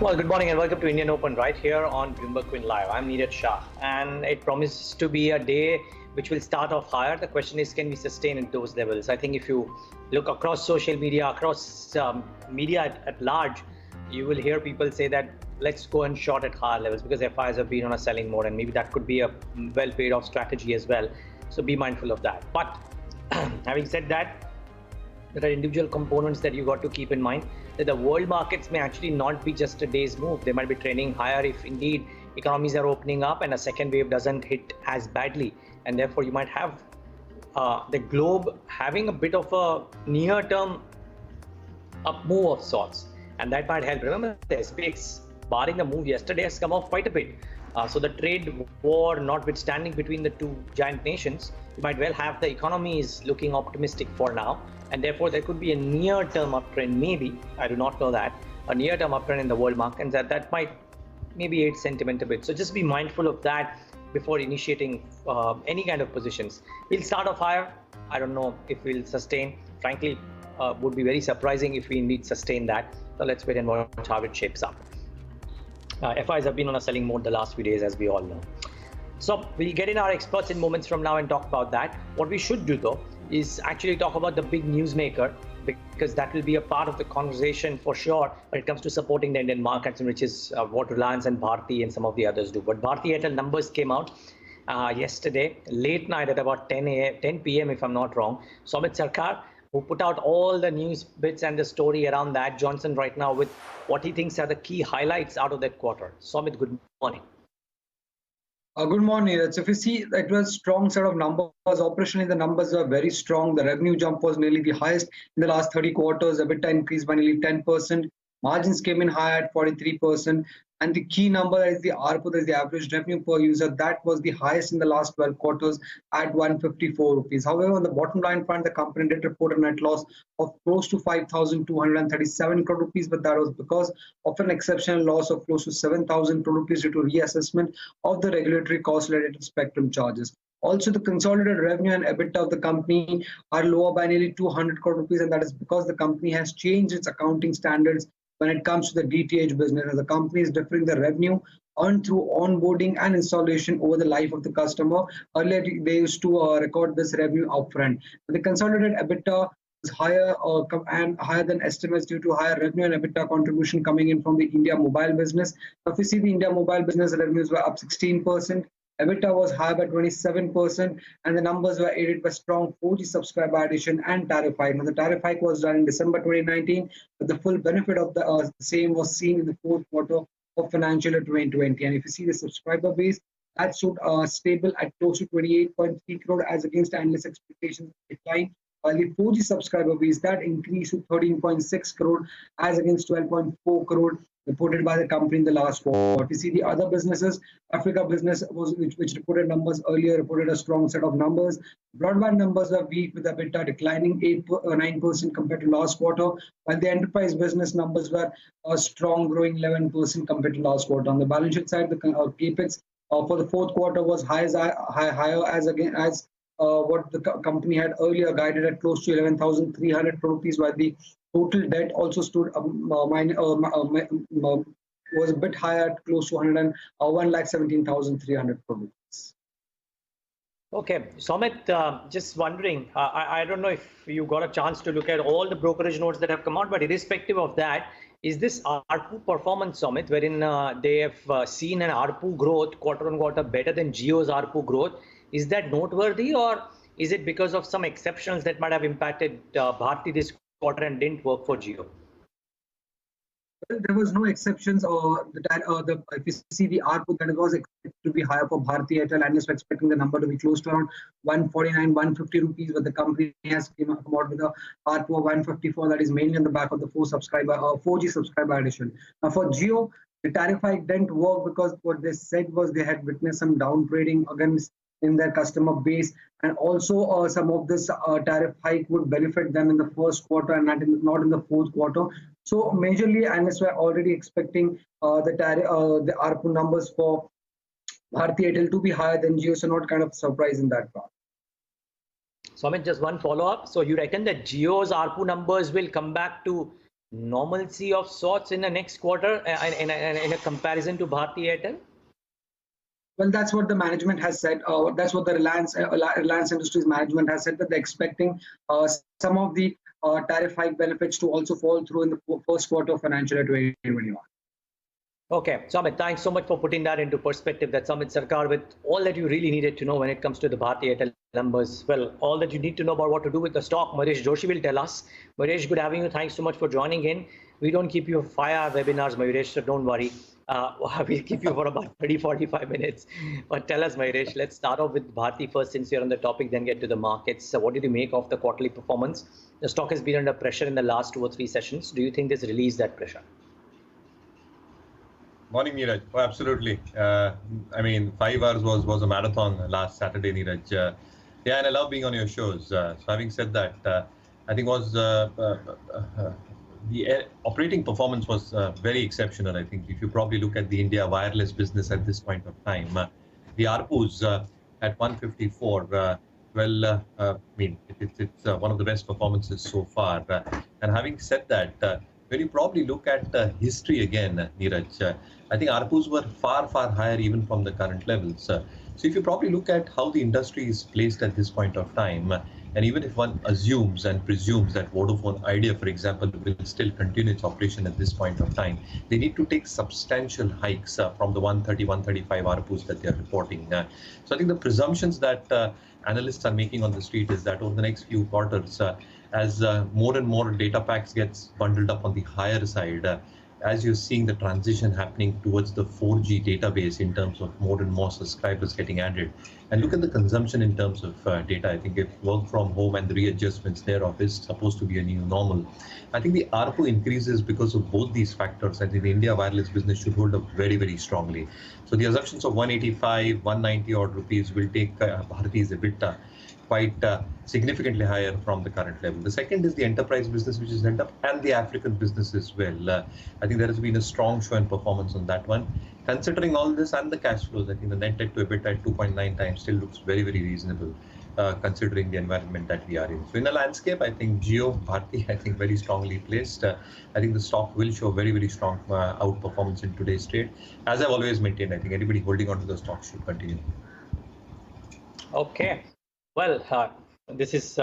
Well, good morning and welcome to Indian Open right here on BloombergQuint Live. I'm Neeraj Shah, and it promises to be a day which will start off higher. The question is, can we sustain at those levels? I think if you look across social media, across media at large, you will hear people say that let's go and short at higher levels because FIs have been on a selling mode, and maybe that could be a well paid off strategy as well. So be mindful of that. But having said that, there are individual components that you got to keep in mind, that the world markets may actually not be just a day's move. They might be trending higher if indeed economies are opening up and a second wave doesn't hit as badly, and therefore you might have the globe having a bit of a near-term up move of sorts, and that might help. Remember, the SPX, barring the move yesterday, has come off quite a bit. So the trade war notwithstanding between the two giant nations, you might well have the economy is looking optimistic for now, and therefore there could be a near-term uptrend, maybe, I do not know that, a near-term uptrend in the world market, and that might maybe aid sentiment a bit. So just be mindful of that before initiating any kind of positions. We'll start off higher. I don't know if we'll sustain. Frankly, would be very surprising if we indeed sustain that. So let's wait and watch how it shapes up. FIs have been on a selling mode the last few days, as we all know. So we'll get in our experts in moments from now and talk about that. What we should do though is actually talk about the big newsmaker, because that will be a part of the conversation for sure when it comes to supporting the Indian markets, which is what Reliance and Bharti and some of the others do. But Bharti Airtel numbers came out yesterday, late night at about 10 p.m. if I'm not wrong. Sumit Sarkar, who put out all the news bits and the story around that, Johnson right now with what he thinks are the key highlights out of that quarter. Sumit, good morning. Good morning. So if you see, it was a strong set of numbers. Operationally, the numbers were very strong. The revenue jump was nearly the highest in the last 30 quarters. EBITDA increased by nearly 10%. Margins came in high at 43%. And the key number is the ARPU, that is the average revenue per user. That was the highest in the last 12 quarters at 154 rupees. However, on the bottom line front, the company did report a net loss of close to 5,237 crore rupees, but that was because of an exceptional loss of close to 7,000 crore rupees due to reassessment of the regulatory cost related to spectrum charges. Also, the consolidated revenue and EBITDA of the company are lower by nearly 200 crore rupees, and that is because the company has changed its accounting standards when it comes to the DTH business. The company is differing the revenue earned through onboarding and installation over the life of the customer. Earlier, they used to record this revenue upfront. The consolidated EBITDA is higher and higher than estimates due to higher revenue and EBITDA contribution coming in from the India mobile business. Now, if you see, the India mobile business revenues were up 16%. EBITDA was high by 27%, and the numbers were aided by strong 4G subscriber addition and tariff hike. Now, the tariff hike was done in December 2019, but the full benefit of the same was seen in the fourth quarter of financial year 2020. And if you see the subscriber base, that stood stable at close to 28.3 crore as against analyst expectations decline. While the 4G subscriber base, that increased to 13.6 crore as against 12.4 crore reported by the company in the last quarter. If you see the other businesses, Africa business which reported numbers earlier, reported a strong set of numbers. Broadband numbers are weak with EBITDA declining 9% compared to last quarter, while the enterprise business numbers were strong, growing 11% compared to last quarter. On the balance sheet side, the capex for the fourth quarter was higher as what the company had earlier guided at close to 11,300 crore rupees, while the total debt also stood was a bit higher at close to 1,17,300 crore rupees. Okay, Sumit, just wondering, I don't know if you got a chance to look at all the brokerage notes that have come out, but irrespective of that, is this ARPU performance, Sumit, wherein they have seen an ARPU growth quarter on quarter better than Jio's ARPU growth, is that noteworthy, or is it because of some exceptions that might have impacted Bharti this quarter and didn't work for Jio? Well, there was no exceptions. If you see the ARPU, that was expected to be higher for Bharti Airtel, and is expecting the number to be close to around 149, 150 rupees, but the company has come out with a ARPU of 154. That is mainly on the back of the 4G subscriber addition. Now, for Jio, the tariff hike didn't work because what they said was they had witnessed some down trading against in their customer base, and also some of this tariff hike would benefit them in the first quarter and not in the fourth quarter. So majorly, analysts were already expecting the ARPU numbers for Bharti Airtel to be higher than Jio, so not kind of surprise in that part. So, I mean, just one follow-up. So you reckon that Jio's ARPU numbers will come back to normalcy of sorts in the next quarter in a comparison to Bharti Airtel? Well, that's what the management has said. That's what the Reliance Industries management has said, that they're expecting some of the tariff hike benefits to also fall through in the first quarter of financial year 2021. Okay, Samit, thanks so much for putting that into perspective. That Samit Sarkar, with all that you really needed to know when it comes to the Bharti Airtel numbers. Well, all that you need to know about what to do with the stock, Mahesh Joshi will tell us. Mahesh, good having you. Thanks so much for joining in. We don't keep you 5-hour webinars, Mahesh, so don't worry. We'll keep you for about 30-45 minutes. But tell us, Mahesh, let's start off with Bharti first, since you're on the topic, then get to the markets. So what did you make of the quarterly performance? The stock has been under pressure in the last 2 or 3 sessions. Do you think this released that pressure? Morning, Neeraj. Oh, absolutely. I mean, 5 hours was a marathon last Saturday, Neeraj. Yeah, and I love being on your shows. So having said that, I think the operating performance was very exceptional. I think if you probably look at the India wireless business at this point of time, the ARPUs at 154. I mean, it's one of the best performances so far. And having said that, when you probably look at history again, Neeraj, I think ARPUs were far higher even from the current levels. So if you probably look at how the industry is placed at this point of time, and even if one assumes and presumes that Vodafone Idea, for example, will still continue its operation at this point of time, they need to take substantial hikes from the 130, 135 ARPUs that they are reporting. So I think the presumptions that analysts are making on the street is that over the next few quarters, as more and more data packs gets bundled up on the higher side, as you're seeing the transition happening towards the 4G database in terms of more and more subscribers getting added, and look at the consumption in terms of data. I think if work from home and the readjustments thereof is supposed to be a new normal, I think the ARPU increases because of both these factors. I think the India wireless business should hold up very strongly. So the assumptions of 185, 190 odd rupees will take Bharati's EBITDA quite significantly higher from the current level. The second is the enterprise business, which is held up, and the African business as well. I think there has been a strong show in performance on that one. Considering all this and the cash flows, I think the net debt to EBITDA at 2.9 times still looks very reasonable, considering the environment that we are in. So in the landscape, I think Jio, Bharti, I think very strongly placed. I think the stock will show very strong outperformance in today's trade. As I've always maintained, I think anybody holding on to the stock should continue. Okay. Well, this has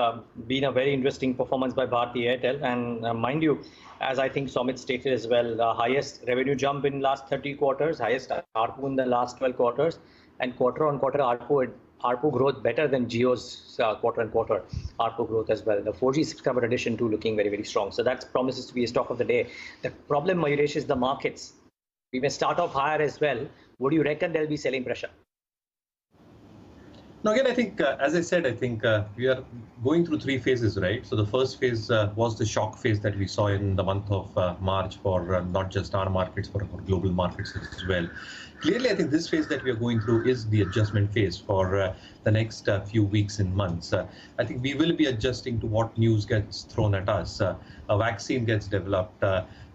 been a very interesting performance by Bharti Airtel, and mind you, as I think Somit stated as well, the highest revenue jump in last 30 quarters, highest ARPU in the last 12 quarters, and quarter-on-quarter ARPU growth better than Jio's quarter-on-quarter ARPU growth as well. The 4G subscriber addition too looking very strong. So that promises to be a stock of the day. The problem, Mayuresh, is the markets. We may start off higher as well. Would you reckon there'll be selling pressure? Now, again, I think, as I said, I think we are going through 3 phases, right? So the first phase was the shock phase that we saw in the month of March for not just our markets, but for global markets as well. Clearly, I think this phase that we are going through is the adjustment phase for the next few weeks and months. I think we will be adjusting to what news gets thrown at us. A vaccine gets developed.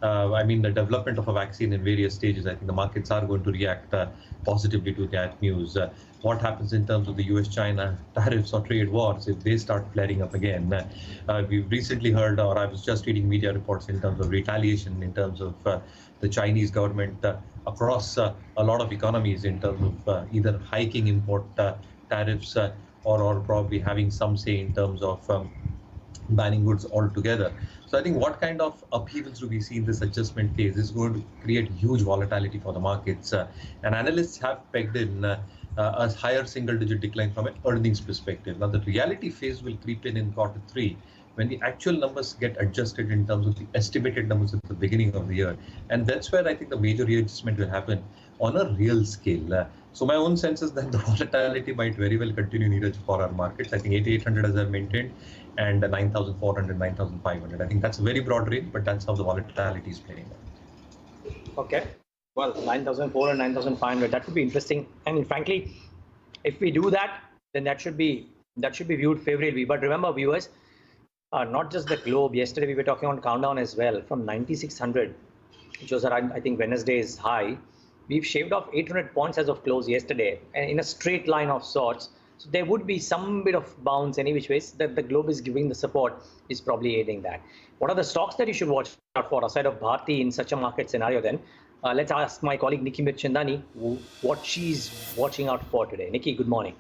I mean, the development of a vaccine in various stages, I think the markets are going to react positively to that news. What happens in terms of the US-China tariffs or trade wars if they start flaring up again? We've recently heard, or I was just reading media reports in terms of retaliation, in terms of the Chinese government across a lot of economies in terms of either hiking import tariffs or probably having some say in terms of banning goods altogether. So I think what kind of upheavals do we see in this adjustment phase is going to create huge volatility for the markets. And analysts have pegged in a higher single-digit decline from an earnings perspective. Now, the reality phase will creep in Q3 when the actual numbers get adjusted in terms of the estimated numbers at the beginning of the year. And that's where I think the major readjustment will happen on a real scale. So my own sense is that the volatility might very well continue, Neeraj, for our markets. I think 8,800 as I've maintained, and 9,400, 9,500. I think that's a very broad range, but that's how the volatility is playing out. Okay. Well, 9,400, 9,500, that would be interesting. And frankly, if we do that, then that should be viewed favorably. But remember, viewers, not just the globe. Yesterday we were talking on countdown as well. From 9,600, which was around, I think, Wednesday's high, we've shaved off 800 points as of close yesterday, and in a straight line of sorts. So there would be some bit of bounce any which ways that the globe is giving the support is probably aiding that. What are the stocks that you should watch out for aside of Bharti in such a market scenario then? Let's ask my colleague Nikki Mirchandani what she's watching out for today. Nikki, good morning.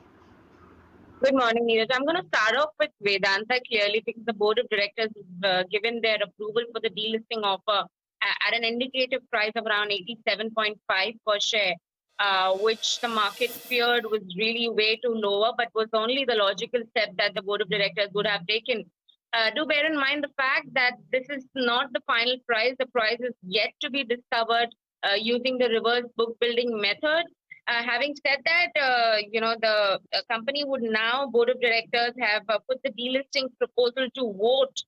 Good morning, Neeraj. I'm going to start off with Vedanta clearly because the board of directors has given their approval for the delisting offer at an indicative price of around 87.5 per share, which the market feared was really way too lower, but was only the logical step that the board of directors would have taken. Do bear in mind the fact that this is not the final price. The price is yet to be discovered using the reverse book building method. Having said that, the company would now, board of directors have put the delisting proposal to vote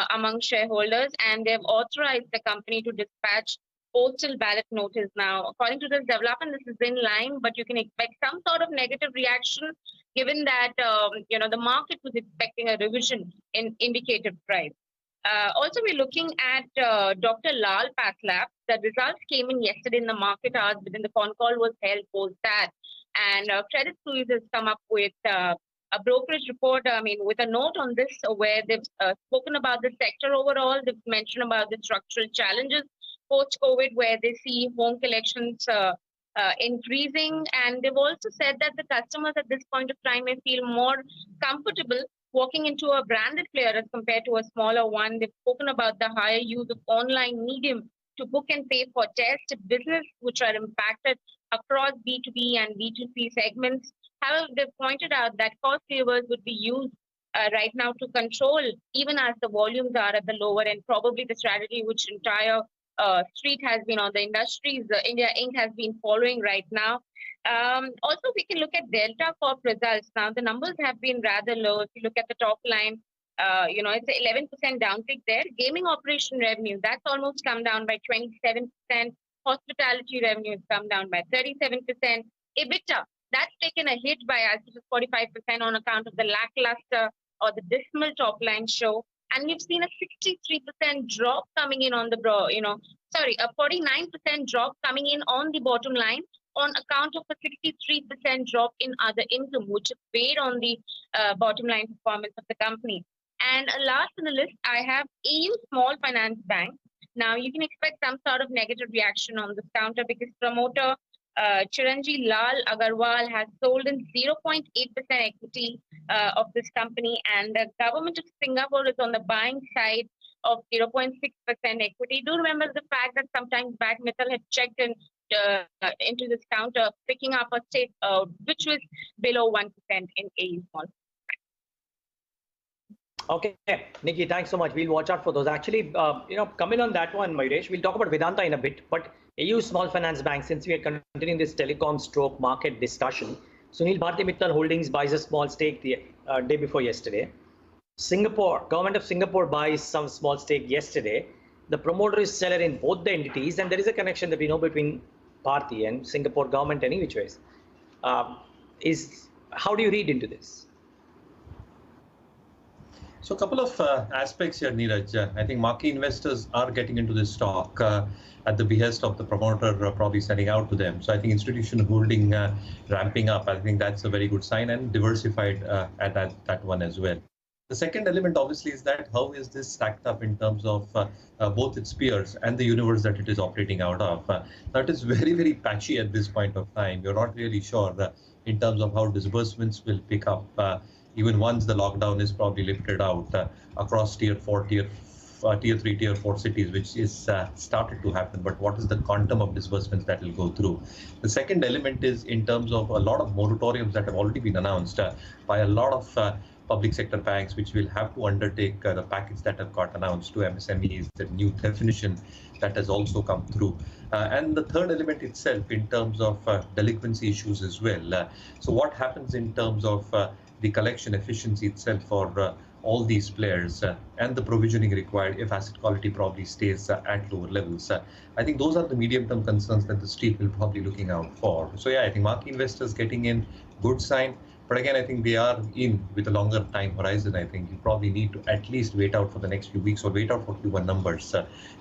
among shareholders, and they've authorized the company to dispatch postal ballot notice now. According to this development, this is in line, but you can expect some sort of negative reaction given that, the market was expecting a revision in indicative price. Also, we're looking at Dr. Lal Patlab. The results came in yesterday in the market hours, but then the con call was held post that. And Credit Suisse has come up with a brokerage report, with a note on this where they've spoken about the sector overall. They've mentioned about the structural challenges post-COVID where they see home collections increasing. And they've also said that the customers at this point of time may feel more comfortable walking into a branded player as compared to a smaller one. They've spoken about the higher use of online medium to book and pay for test business, which are impacted across B2B and B2C segments. However, they've pointed out that cost levers would be used right now to control, even as the volumes are at the lower end, probably the strategy which entire street has been on the industries, India Inc. has been following right now. Also, we can look at Delta Corp results. Now, the numbers have been rather low. If you look at the top line, it's an 11% downtick there. Gaming operation revenue, that's almost come down by 27%. Hospitality revenue has come down by 37%. EBITDA, that's taken a hit by as much as 45% on account of the lackluster or the dismal top line show. And we've seen a 63% drop coming in on the, a 49% drop coming in on the bottom line on account of a 63% drop in other income, which is weighed on the bottom line performance of the company. And last on the list, I have AU Small Finance Bank. Now, you can expect some sort of negative reaction on this counter because promoter Chiranjeev Lal Agarwal has sold in 0.8% equity of this company, and the government of Singapore is on the buying side of 0.6% equity. Do remember the fact that sometimes back Mittal had checked in into this counter, picking up a stake which was below 1% in AU Small. Okay, Nikki, thanks so much. We'll watch out for those. Actually, coming on that one, Mayuresh, we'll talk about Vedanta in a bit, but AU Small Finance Bank, since we are continuing this telecom stroke market discussion, Sunil Bharti Mittal Holdings buys a small stake the day before yesterday. Government of Singapore buys some small stake yesterday. The promoter is seller in both the entities, and there is a connection that we know between Bharti and Singapore government any which ways. How do you read into this? So a couple of aspects here, Neeraj. I think marquee investors are getting into this stock at the behest of the promoter probably sending out to them. So I think institutional holding ramping up, I think that's a very good sign, and diversified at that one as well. The second element obviously is that how is this stacked up in terms of both its peers and the universe that it is operating out of. That is very, very patchy at this point of time. You're not really sure in terms of how disbursements will pick up even once the lockdown is probably lifted out across tier 4, tier 3, tier 4 cities, which is started to happen. But what is the quantum of disbursements that will go through? The second element is in terms of a lot of moratoriums that have already been announced by a lot of public sector banks, which will have to undertake the package that have got announced to MSMEs, the new definition that has also come through. And the third element itself in terms of delinquency issues as well. So what happens in terms of the collection efficiency itself for all these players and the provisioning required if asset quality probably stays at lower levels. I think those are the medium-term concerns that the street will probably looking out for. So yeah, I think market investors getting in, good sign. But again, I think they are in with a longer time horizon. I think you probably need to at least wait out for the next few weeks or wait out for Q1 numbers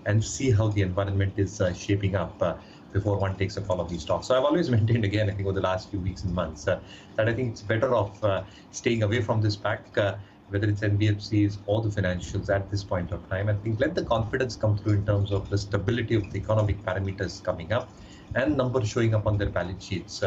and see how the environment is shaping up before one takes a call of these stocks. So I've always maintained, again, I think over the last few weeks and months, that I think it's better off staying away from this pack, whether it's NBFCs or the financials at this point of time. I think let the confidence come through in terms of the stability of the economic parameters coming up and numbers showing up on their balance sheets,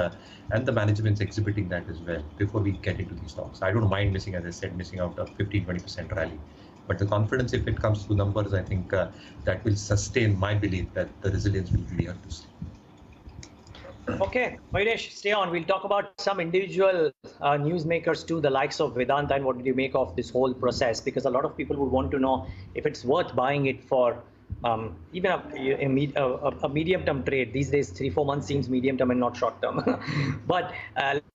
and the management's exhibiting that as well before we get into these stocks. I don't mind missing, as I said, missing out a 15-20% rally. But the confidence, if it comes through numbers, I think that will sustain my belief that the resilience will be here to stay. Okay, Manish, stay on. We'll talk about some individual newsmakers too, the likes of Vedanta, and what did you make of this whole process? Because a lot of people would want to know if it's worth buying it for even a medium-term trade. These days, 3-4 months seems medium-term and not short-term. But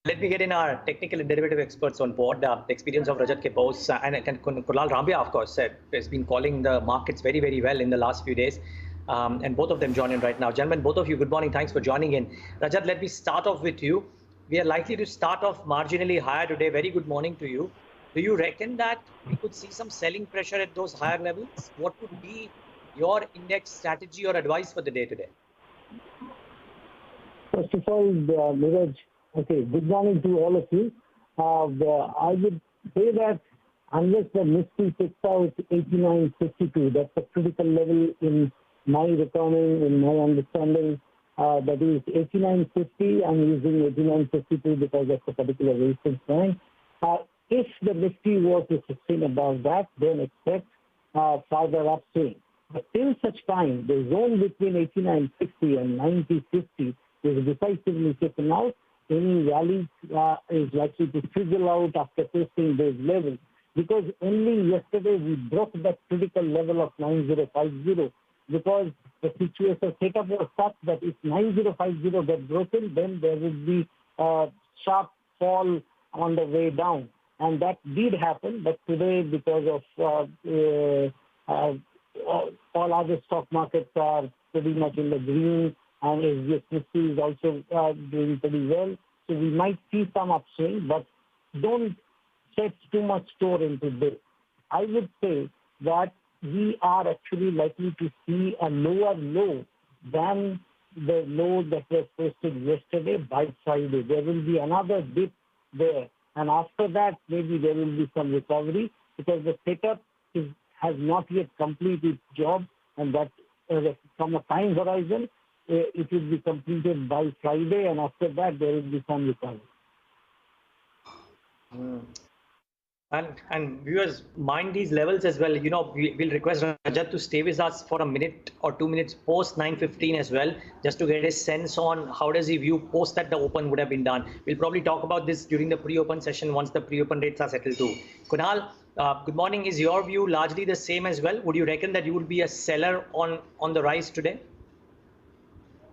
let me get in our technical and derivative experts on board. The experience of Rajat Kepos and Kunal Rambia, of course, has been calling the markets very, very well in the last few days. And both of them join in right now. Gentlemen, both of you, good morning. Thanks for joining in. Rajat, let me start off with you. We are likely to start off marginally higher today. Very good morning to you. Do you reckon that we could see some selling pressure at those higher levels? What would be your index strategy or advice for the day today? First of all, Neeraj, okay, good morning to all of you. I would say that unless the Nifty picks out 89.52, that's a critical level in my reckoning, in my understanding. That is 89.50. I'm using 89.52 because that's a particular resistance point. If the Nifty were to sustain above that, then expect further upswing. But till such time, the zone between 89.50 and 90.50 is decisively taken out. Any rally is likely to fizzle out after testing those levels. Because only yesterday we broke that critical level of 9050, because the situation setup was such that if 9050 gets broken, then there would be a sharp fall on the way down. And that did happen, but today, because of all other stock markets are pretty much in the green, and SGX Nifty is also doing pretty well. So we might see some upswing, but don't set too much store into this. I would say that we are actually likely to see a lower low than the low that was posted yesterday by Friday. There will be another dip there. And after that, maybe there will be some recovery, because the setup has not yet completed its job, and that from a time horizon, it will be completed by Friday, and after that, there will be some recovery. And viewers, mind these levels as well. You know, we'll request Rajat to stay with us for a minute or 2 minutes post 9:15 as well, just to get a sense on how does he view post that the open would have been done. We'll probably talk about this during the pre-open session once the pre-open rates are settled too. Kunal, good morning. Is your view largely the same as well? Would you reckon that you would be a seller on the rise today?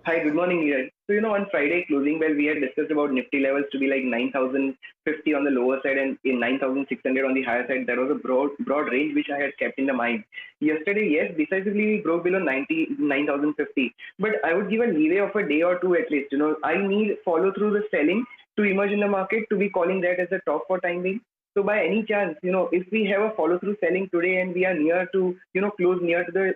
Hi, good morning, Neeraj. So, on Friday closing, we had discussed about Nifty levels to be like 9,050 on the lower side and in 9,600 on the higher side. That was a broad range which I had kept in the mind. Yesterday, yes, decisively we broke below 9,050. But I would give a leeway of a day or two at least. I need follow through the selling to emerge in the market to be calling that as a top for time being. So by any chance, if we have a follow through selling today and we are near to, close near to the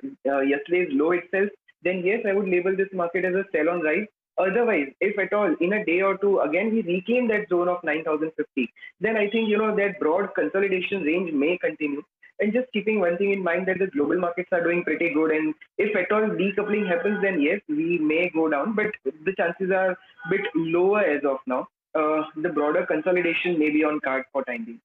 yesterday's low itself, then yes, I would label this market as a sell on rise. Otherwise, if at all in a day or two, again, we reclaim that zone of 9,050, then I think, that broad consolidation range may continue. And just keeping one thing in mind, that the global markets are doing pretty good. And if at all decoupling happens, then yes, we may go down, but the chances are a bit lower as of now. The broader consolidation may be on card for time being.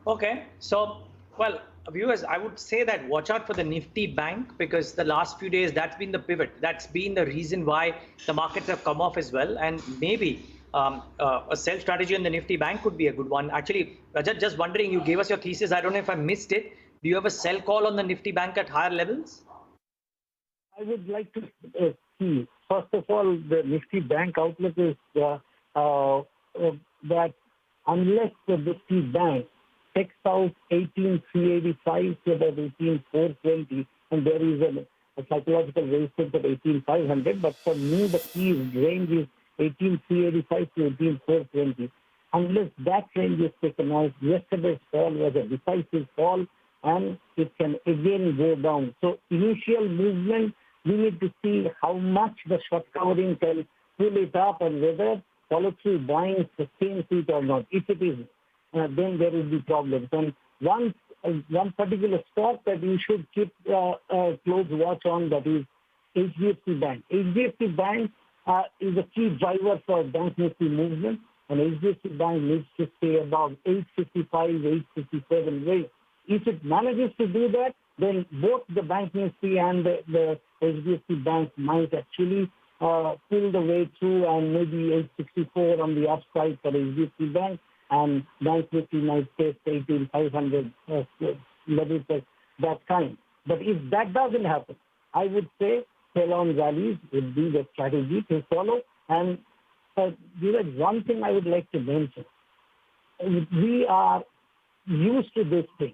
Okay, so, well, viewers, I would say that watch out for the Nifty Bank, because the last few days that's been the pivot. That's been the reason why the markets have come off as well. And maybe a sell strategy on the Nifty Bank could be a good one. Actually, Rajat, just wondering, you gave us your thesis. I don't know if I missed it. Do you have a sell call on the Nifty Bank at higher levels? I would like to see, first of all, the Nifty Bank outlook is that unless the Nifty Bank takes out 18,385 to about 18,420, and there is a psychological resistance at 18,500, but for me the key range is 18,385 to 18,420. Unless that range is taken out, yesterday's fall was a decisive fall, and it can again go down. So initial movement we need to see how much the short covering can pull it up and whether follow-through buying sustains it or not. If it is, then there will be problems. And one particular stock that you should keep a close watch on, that is HDFC Bank. HDFC Bank is a key driver for Bank Nifty movement, and HDFC Bank needs to stay above 855, 857 rate. If it manages to do that, then both the Bank Nifty and the HDFC Bank might actually pull the way through, and maybe 864 on the upside for HDFC Bank, and Bank Nifty might test 18,500 levels at that time. But if that doesn't happen, I would say sell-on rallies would be the strategy to follow. And one thing I would like to mention, we are used to this thing.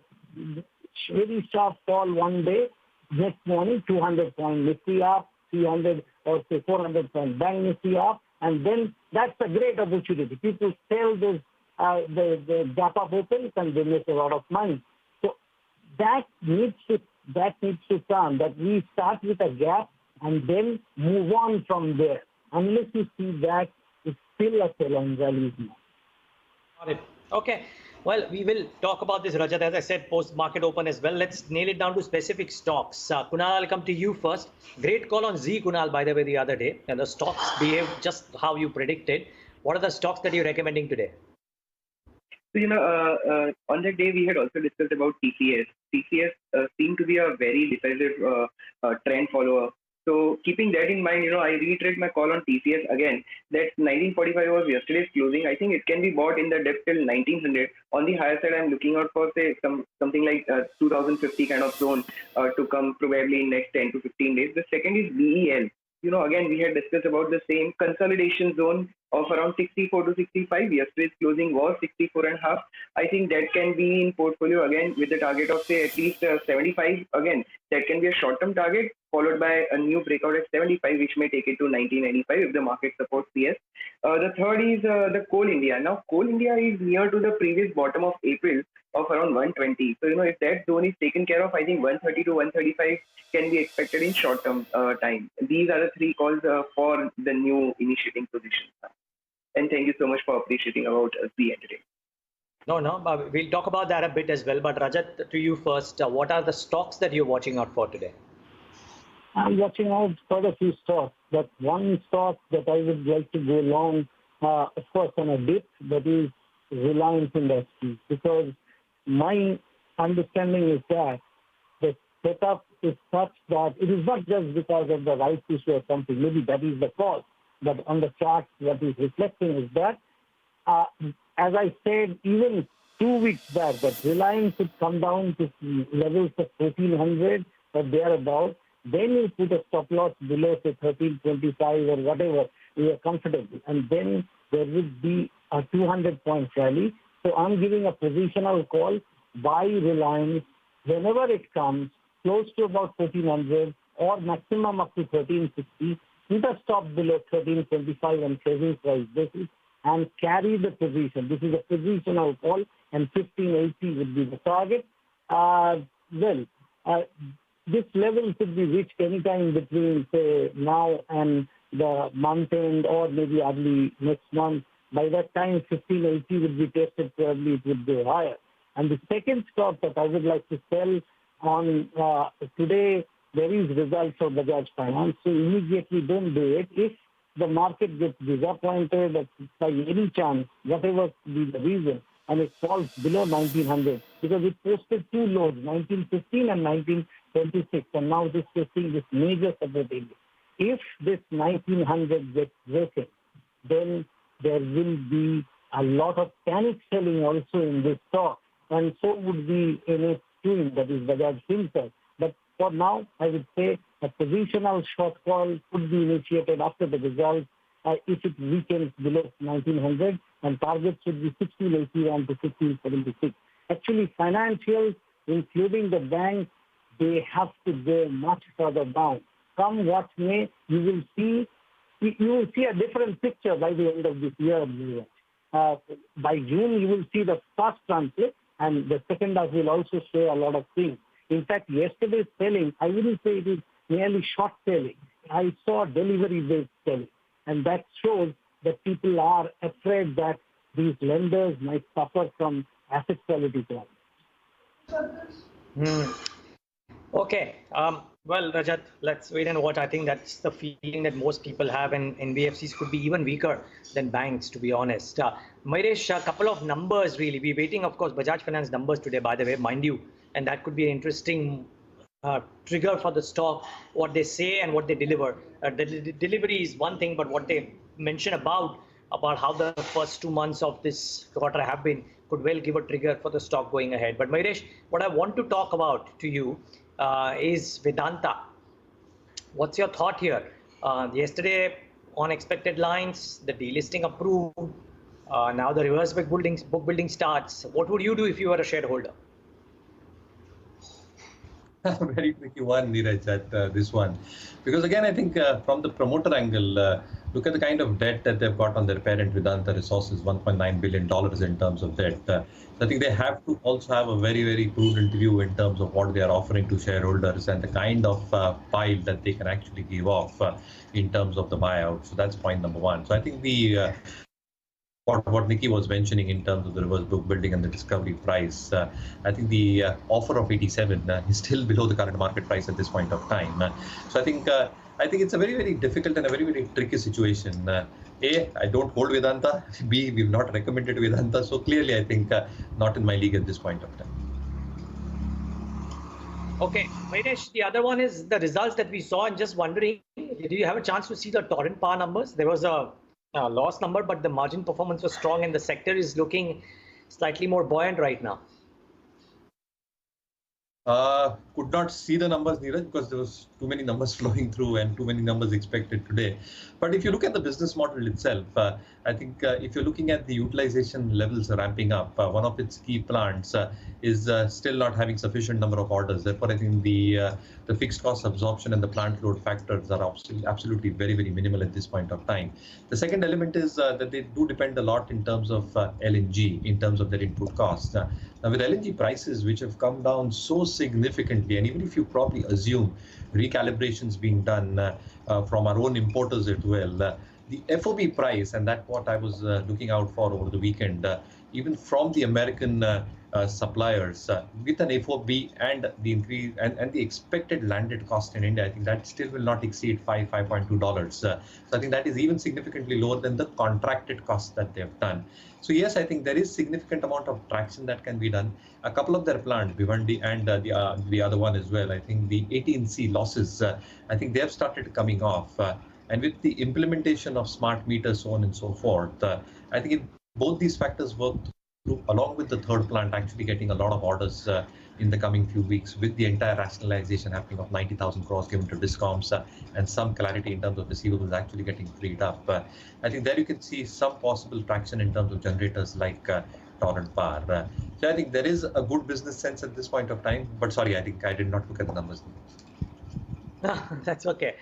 Very sharp fall one day, next morning 200 point Nifty up, 300 or say 400 point Bank Nifty up, and then that's a great opportunity. People sell those the gap up opens and they make a lot of money. So that needs to come, that we start with a gap and then move on from there. Unless you see that, it's still a sell-on rally now. Got it. Okay. Well, we will talk about this, Rajat, as I said, post-market open as well. Let's nail it down to specific stocks. Kunal, I'll come to you first. Great call on Z, Kunal, by the way, the other day. And the stocks behave just how you predicted. What are the stocks that you're recommending today? So, on that day, we had also discussed about TCS. TCS seemed to be a very decisive trend follower. So keeping that in mind, I reiterate my call on TCS again, that 1945 was yesterday's closing. I think it can be bought in the depth till 1900. On the higher side, I'm looking out for, say, something like 2050 kind of zone to come probably in next 10 to 15 days. The second is BEL. Again, we had discussed about the same consolidation zone of around 64 to 65. Yesterday's closing was 64.5. I think that can be in portfolio again with the target of, say, at least 75. Again, that can be a short-term target followed by a new breakout at 75, which may take it to 1995 if the market supports CS. The third is the Coal India. Now, Coal India is near to the previous bottom of April of around 120. So, if that zone is taken care of, I think 130 to 135 can be expected in short-term time. These are the three calls for the new initiating positions. And thank you so much for appreciating about the today. No, we'll talk about that a bit as well. But Rajat, to you first, what are the stocks that you're watching out for today? I'm watching out quite a few stocks, but one stock that I would like to go long, of course, on a dip, that is Reliance Industries, because my understanding is that the setup is such that it is not just because of the rights issue or something, maybe that is the cause, but on the chart what is reflecting is that, as I said, even 2 weeks back, that Reliance would come down to levels of 1400 or thereabout. Then you put a stop loss below, say, 1325 or whatever, you are comfortable. And then there would be a 200-point rally. So I'm giving a positional call, buy Reliance whenever it comes close to about 1400 or maximum up to 1360, with a stop below 1325 on trading price basis, and carry the position. This is a positional call, and 1580 would be the target. This level could be reached anytime between, say, now and the month end or maybe early next month. By that time, 1580 would be tested, probably it would go higher. And the second stock that I would like to sell on today, there is results of Bajaj Finance, so immediately don't do it. If the market gets disappointed by any chance, whatever be the reason, and it falls below 1900, because it posted two lows, 1915 and 1926, and now this is seeing this major support area. If this 1900 gets broken, then there will be a lot of panic selling also in this stock, and so would be in its twin, that is Bajaj Finserv. But for now, I would say a positional short call could be initiated after the results if it weakens below 1900, and targets should be 1681 to 1676. Actually, financials, including the banks, they have to go much further down. Come what may, you will see a different picture by the end of this year. By June, you will see the first transit, and the second half will also show a lot of things. In fact, yesterday's selling, I wouldn't say it is nearly short selling. I saw delivery-based selling. And that shows that people are afraid that these lenders might suffer from asset quality problems. Okay. Well, Rajat, let's wait and watch. I think that's the feeling that most people have, and NBFCs could be even weaker than banks, to be honest. Mayresh, a couple of numbers really. We're waiting, of course, Bajaj Finance numbers today, by the way, mind you, and that could be an interesting trigger for the stock, what they say and what they deliver. The delivery is one thing, but what they mention about how the first 2 months of this quarter have been could well give a trigger for the stock going ahead. But Mayresh, what I want to talk about to you is Vedanta. What's your thought here? Yesterday, on expected lines, the delisting approved. Now the reverse book building starts. What would you do if you were a shareholder? Very tricky one, Neeraj, at this one. Because again, I think from the promoter angle, look at the kind of debt that they've got on their parent Vedanta Resources, $1.9 billion in terms of debt. So I think they have to also have a very, very prudent view in terms of what they are offering to shareholders and the kind of pile that they can actually give off in terms of the buyout. So that's point number one. So I think the what Nikki was mentioning in terms of the reverse book building and the discovery price, I think the offer of 87 is still below the current market price at this point of time. So I think it's a very, very difficult and a very, very tricky situation. A, I don't hold Vedanta. B, we've not recommended Vedanta. So clearly, I think not in my league at this point of time. Okay, Mayresh, the other one is the results that we saw, and just wondering, did you have a chance to see the Torrent Power numbers? There was a loss number, but the margin performance was strong and the sector is looking slightly more buoyant right now. Could not see the numbers, Neeraj, because there was too many numbers flowing through and too many numbers expected today. But if you look at the business model itself, I think if you're looking at the utilization levels ramping up, one of its key plants is still not having sufficient number of orders. Therefore, I think the fixed cost absorption and the plant load factors are absolutely very, very minimal at this point of time. The second element is that they do depend a lot in terms of LNG, in terms of their input costs. Now, with LNG prices, which have come down so significantly, and even if you probably assume recalibrations being done from our own importers as well, the FOB price, and that's what I was looking out for over the weekend, even from the American suppliers, with an FOB and the increase and the expected landed cost in India, I think that still will not exceed $5.2. So I think that is even significantly lower than the contracted cost that they have done. So yes, I think there is significant amount of traction that can be done. A couple of their plants, Bhiwandi and the other one as well, I think the 18C losses, I think they have started coming off. And with the implementation of smart meters, so on and so forth, I think if both these factors work through, along with the third plant actually getting a lot of orders in the coming few weeks, with the entire rationalization happening of 90,000 crores given to discoms and some clarity in terms of receivables actually getting freed up. I think there you can see some possible traction in terms of generators like Torrent Power. So I think there is a good business sense at this point of time. But sorry, I think I did not look at the numbers. That's okay.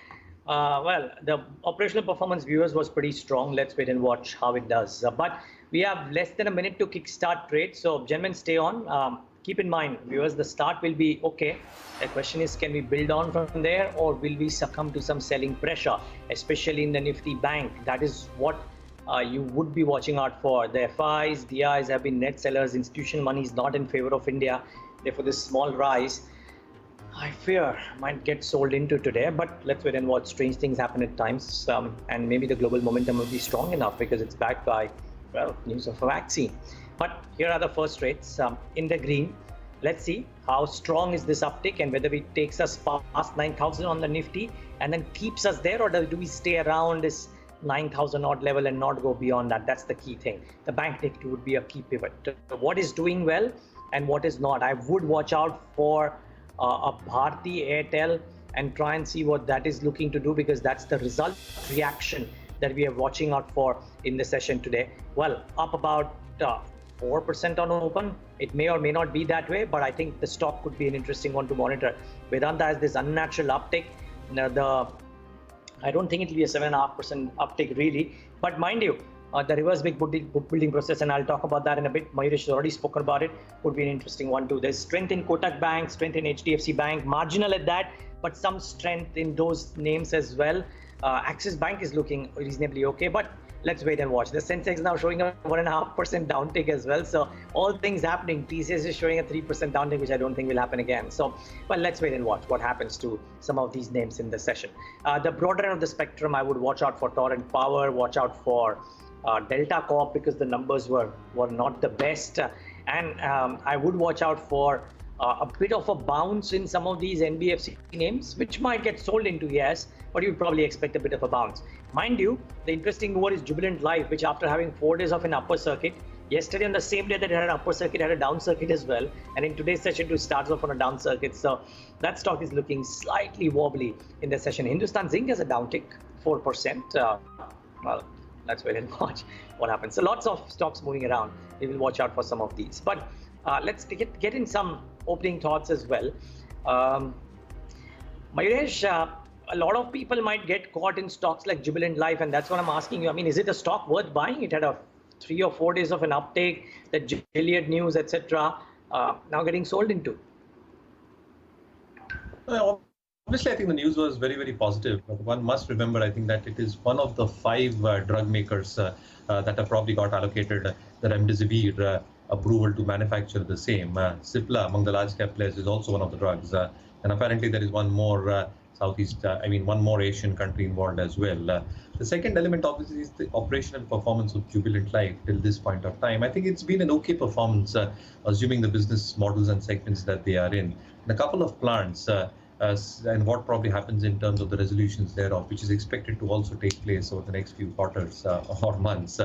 Well, the operational performance, viewers, was pretty strong. Let's wait and watch how it does. But we have less than a minute to kickstart trade. So, gentlemen, stay on. Keep in mind, viewers, the start will be okay. The question is, can we build on from there, or will we succumb to some selling pressure, especially in the Nifty Bank? That is what you would be watching out for. The FIs, DIs have been net sellers. Institutional money is not in favor of India. Therefore, this small rise, I fear, might get sold into today, but let's wait and watch. Strange things happen at times, and maybe the global momentum will be strong enough because it's backed by, well, news of a vaccine. But here are the first rates in the green. Let's see how strong is this uptick and whether it takes us past 9,000 on the Nifty and then keeps us there, or do we stay around this 9,000 odd level and not go beyond that? That's the key thing. The bank Nifty would be a key pivot. What is doing well and what is not? I would watch out for a Bharti Airtel and try and see what that is looking to do, because that's the result reaction that we are watching out for in the session today. Well, up about 4% on open. It may or may not be that way, but I think the stock could be an interesting one to monitor. Vedanta has this unnatural uptick. Now I don't think it will be a 7.5% uptick really, but mind you, The reverse big book building process, and I'll talk about that in a bit. Mayuresh has already spoken about it. Would be an interesting one too. There's strength in Kotak Bank, strength in HDFC Bank, marginal at that, but some strength in those names as well. Axis Bank is looking reasonably okay, but let's wait and watch. The Sensex now showing a 1.5% downtick as well. So all things happening. TCS is showing a 3% downtick, which I don't think will happen again. So, well, let's wait and watch what happens to some of these names in the session. The broader end of the spectrum, I would watch out for Torrent Power, watch out for Delta Corp, because the numbers were not the best. And I would watch out for a bit of a bounce in some of these NBFC names, which might get sold into, yes, but you'd probably expect a bit of a bounce. Mind you, the interesting mover is Jubilant Life, which after having 4 days of an upper circuit, yesterday on the same day that it had an upper circuit, had a down circuit as well. And in today's session, it starts off on a down circuit. So that stock is looking slightly wobbly in the session. Hindustan Zinc has a downtick, 4%. Well, let's wait and watch what happens. So lots of stocks moving around. We will watch out for some of these. But let's get in some opening thoughts as well. Mayuresh, a lot of people might get caught in stocks like Jubilant Life, and that's what I'm asking you. I mean, is it a stock worth buying? It had a 3 or 4 days of an uptake, the Gilead news, etc. Now getting sold into. Well, obviously, I think the news was very, very positive. But one must remember, I think, that it is one of the 5 drug makers that have probably got allocated the remdesivir approval to manufacture the same. Cipla, among the large cap players, is also one of the drugs. And apparently, there is one more one more Asian country involved as well. The second element, obviously, is the operational performance of Jubilant Life till this point of time. I think it's been an okay performance, assuming the business models and segments that they are in. And a couple of plants, and what probably happens in terms of the resolutions thereof, which is expected to also take place over the next few quarters or months.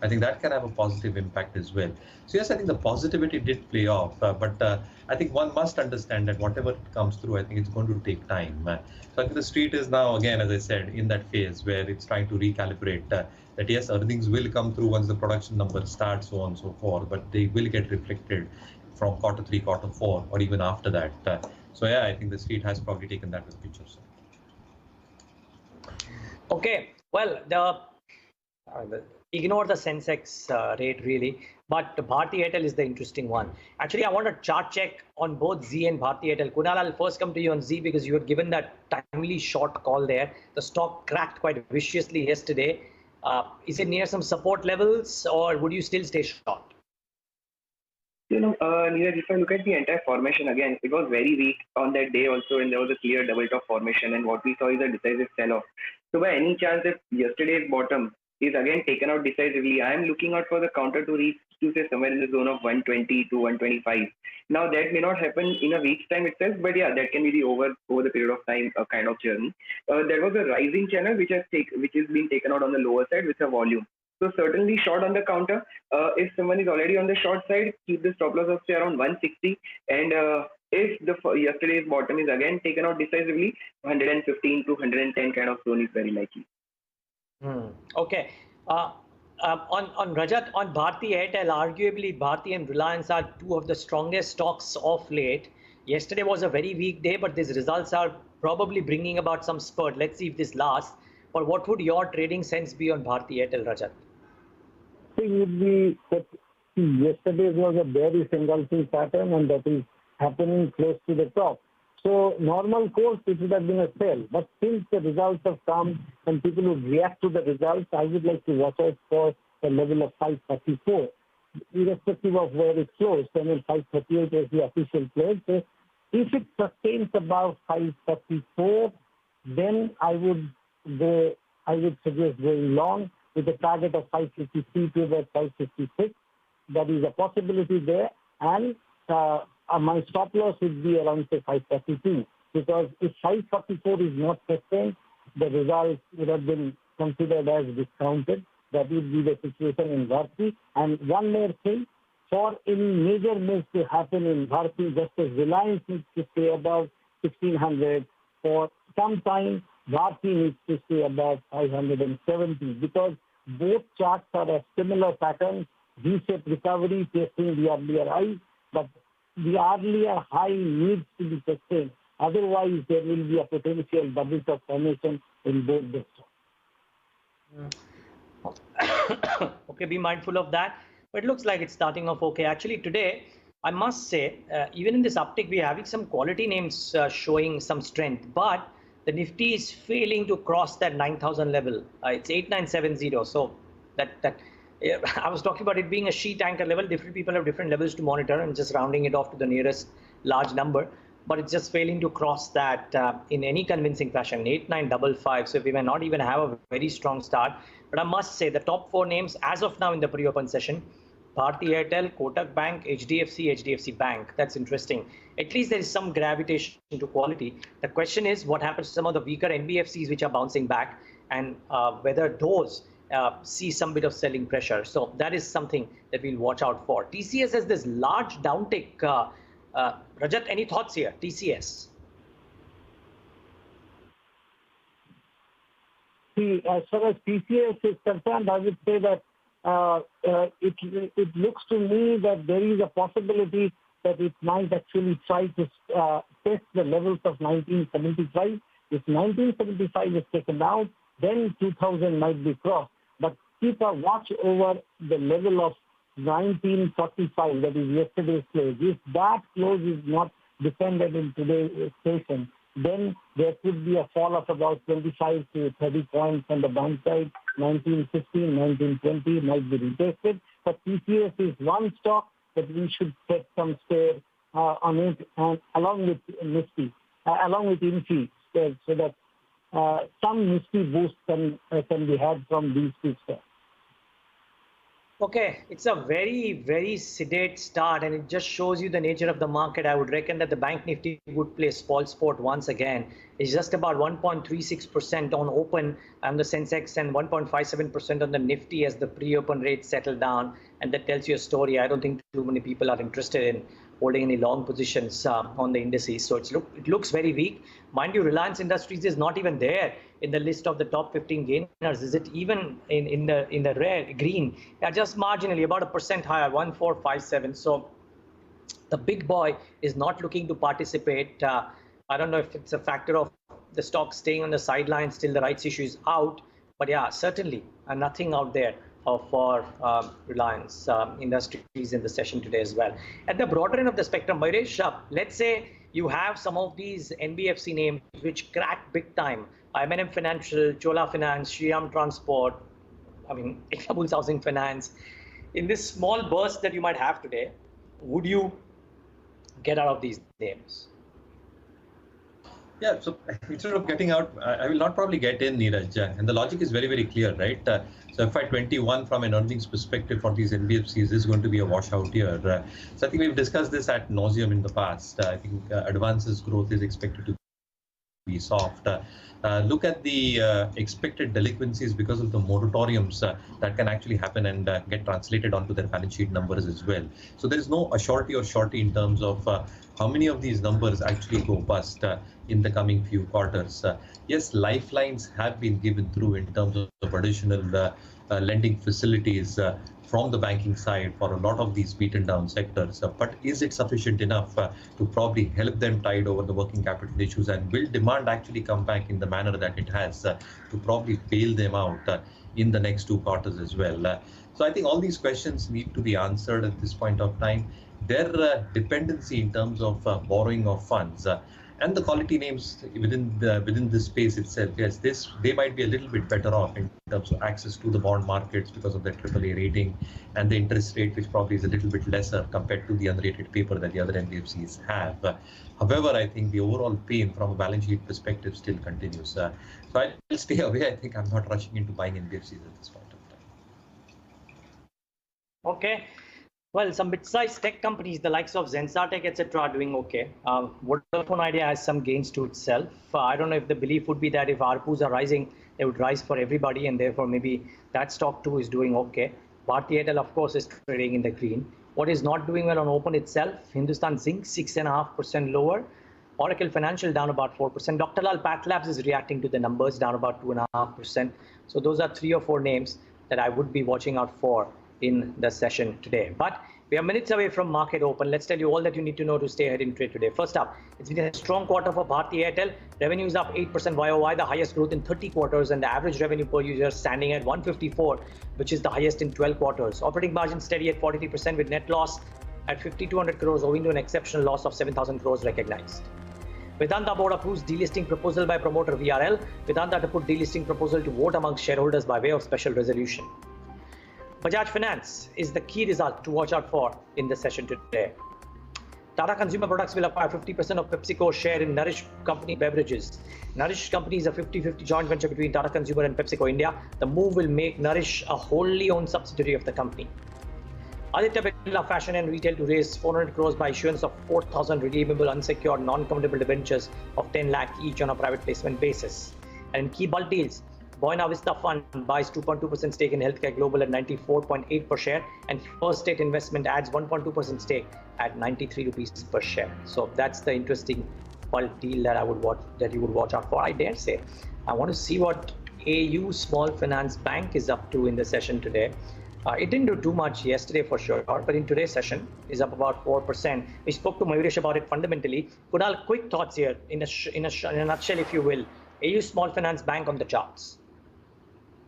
I think that can have a positive impact as well. So yes, I think the positivity did play off, but I think one must understand that whatever comes through, I think it's going to take time. So I think the street is now, again, as I said, in that phase where it's trying to recalibrate that yes, earnings will come through once the production numbers start, so on and so forth, but they will get reflected from quarter 3, quarter 4, or even after that. So yeah, I think the street has probably taken that with pictures. Okay, well, ignore the Sensex rate really, but Bharti Airtel is the interesting one. Actually, I want a chart check on both Z and Bharti Airtel. Kunal, I'll first come to you on Z because you had given that timely short call there. The stock cracked quite viciously yesterday. Is it near some support levels, or would you still stay short? Neeraj, if I look at the entire formation again, it was very weak on that day also, and there was a clear double top formation, and what we saw is a decisive sell-off. So by any chance, if yesterday's bottom is again taken out decisively, I am looking out for the counter to reach to say somewhere in the zone of 120 to 125. Now that may not happen in a week's time itself, but yeah, that can be the over the period of time kind of journey. There was a rising channel which is being taken out on the lower side with a volume. So certainly short on the counter. If someone is already on the short side, keep the stop loss of say around 160. And if yesterday's bottom is again taken out decisively, 115 to 110 kind of zone is very likely. Okay. On Rajat, on Bharti Airtel, arguably Bharti and Reliance are 2 of the strongest stocks of late. Yesterday was a very weak day, but these results are probably bringing about some spurt. Let's see if this lasts. But what would your trading sense be on Bharti Airtel, Rajat? I think it would be that yesterday was a bearish engulfing pattern, and that is happening close to the top. So normal course, it would have been a sell. But since the results have come and people would react to the results, I would like to watch out for a level of 534, irrespective of where it closed. I mean, 538 is the official close. So if it sustains above 534, then I would suggest going long with a target of 553 to about 556. That is a possibility there. And my stop loss would be around, say, 532. Because if 544 is not sustained, the results would have been considered as discounted. That would be the situation in Bharti. And one more thing, for any major moves to happen in Bharti, just as Reliance needs to stay above 1600, for some time, Bharti needs to stay above 570, because both charts are a similar pattern, V-shaped recovery testing the earlier high, but the earlier high needs to be sustained. Otherwise, there will be a potential double top formation in both the stocks. Okay, be mindful of that. But it looks like it's starting off okay. Actually, today, I must say, even in this uptick, we're having some quality names showing some strength. But the Nifty is failing to cross that 9,000 level. It's 8970. So that yeah, I was talking about it being a sheet anchor level. Different people have different levels to monitor, and just rounding it off to the nearest large number. But it's just failing to cross that in any convincing fashion. 8955. So we may not even have a very strong start. But I must say the top four names as of now in the pre-open session: Bharti Airtel, Kotak Bank, HDFC Bank. That's interesting. At least there is some gravitation to quality. The question is what happens to some of the weaker NBFCs which are bouncing back, and whether those see some bit of selling pressure. So that is something that we'll watch out for. TCS has this large downtick. Rajat, any thoughts here? TCS. See, as far as TCS is concerned, I would say that it looks to me that there is a possibility that it might actually try to test the levels of 1975. If 1975 is taken out, then 2000 might be crossed. But keep a watch over the level of 1945, that is yesterday's close. If that close is not defended in today's session, then there could be a fall of about 25 to 30 points on the downside. 1915, 1920 might be retested. But TCS is one stock that we should set some stare on it, and along with Nifty, along with Infy, so that some Nifty boost can be had from these two stocks. Okay, it's a very, very sedate start, and it just shows you the nature of the market. I would reckon that the Bank Nifty would play small sport once again. It's just about 1.36% on open and the Sensex, and 1.57% on the Nifty as the pre-open rates settle down. And that tells you a story. I don't think too many people are interested in holding any long positions on the indices. So it looks very weak. Mind you, Reliance Industries is not even there in the list of the top 15 gainers. Is it even in the red, green? Yeah, just marginally, about 1% higher, 1,457. So the big boy is not looking to participate. I don't know if it's a factor of the stock staying on the sidelines till the rights issue is out. But yeah, certainly nothing out there for Reliance Industries in the session today as well. At the broader end of the spectrum, Mayuresh, let's say you have some of these NBFC names which crack big time. M&M Financial, Chola Finance, Shriram Transport, Iqbal Housing Finance. In this small burst that you might have today, would you get out of these names? Yeah, so instead of getting out, I will not probably get in, Neeraj. And the logic is very, very clear, right? So FY21 from an earnings perspective for these NBFCs is going to be a washout year. So I think we've discussed this ad nauseum in the past. I think advances growth is expected to be soft. Look at the expected delinquencies because of the moratoriums that can actually happen and get translated onto their balance sheet numbers as well. So there is no assurity or surety in terms of how many of these numbers actually go bust in the coming few quarters. Yes, lifelines have been given through in terms of additional lending facilities from the banking side for a lot of these beaten down sectors. But is it sufficient enough to probably help them tide over the working capital issues, and will demand actually come back in the manner that it has to probably bail them out in the next 2 quarters as well? So I think all these questions need to be answered at this point of time. Their dependency in terms of borrowing of funds and the quality names within this space itself, yes, they might be a little bit better off in terms of access to the bond markets because of their AAA rating and the interest rate, which probably is a little bit lesser compared to the unrated paper that the other NBFCs have. However, I think the overall pain from a balance sheet perspective still continues. So I'll stay away. I think I'm not rushing into buying NBFCs at this point of time. Okay. Well, some mid-sized tech companies, the likes of Zensatech, etc., are doing okay. Vodafone Idea has some gains to itself. I don't know if the belief would be that if ARPUs are rising, they would rise for everybody, and therefore maybe that stock too is doing okay. Bharti Airtel, of course, is trading in the green. What is not doing well on open itself? Hindustan Zinc, 6.5% lower. Oracle Financial down about 4%. Dr. Lal PathLabs is reacting to the numbers, down about 2.5%. So those are 3 or 4 names that I would be watching out for in the session today. But We are minutes away from market open. Let's tell you all that you need to know to stay ahead in trade today. First up, it's been a strong quarter for Bharti Airtel. Revenue is up 8% YOY, the highest growth in 30 quarters, and the average revenue per user standing at 154, which is the highest in 12 quarters. Operating margin steady at 43% with net loss at 5,200 crores owing to an exceptional loss of 7,000 crores recognized. Vedanta board approves delisting proposal by promoter VRL. Vedanta to put delisting proposal to vote amongst shareholders by way of special resolution. Bajaj Finance is the key result to watch out for in the session today. Tata Consumer Products will acquire 50% of PepsiCo's share in Nourish Company Beverages. Nourish Company is a 50-50 joint venture between Tata Consumer and PepsiCo India. The move will make Nourish a wholly owned subsidiary of the company. Aditya Birla Fashion and Retail to raise 400 crores by issuance of 4,000 redeemable unsecured non-convertible debentures of 10 lakh each on a private placement basis. And in key bulk deals, Buena Vista Fund buys 2.2% stake in Healthcare Global at 94.8 per share, and First State Investment adds 1.2% stake at 93 rupees per share. So that's the interesting bulk deal that you would watch out for. I dare say, I want to see what AU Small Finance Bank is up to in the session today. It didn't do too much yesterday for sure, but in today's session is up about 4%. We spoke to Mayuresh about it fundamentally. Kunal, quick thoughts here in a nutshell, if you will. AU Small Finance Bank on the charts.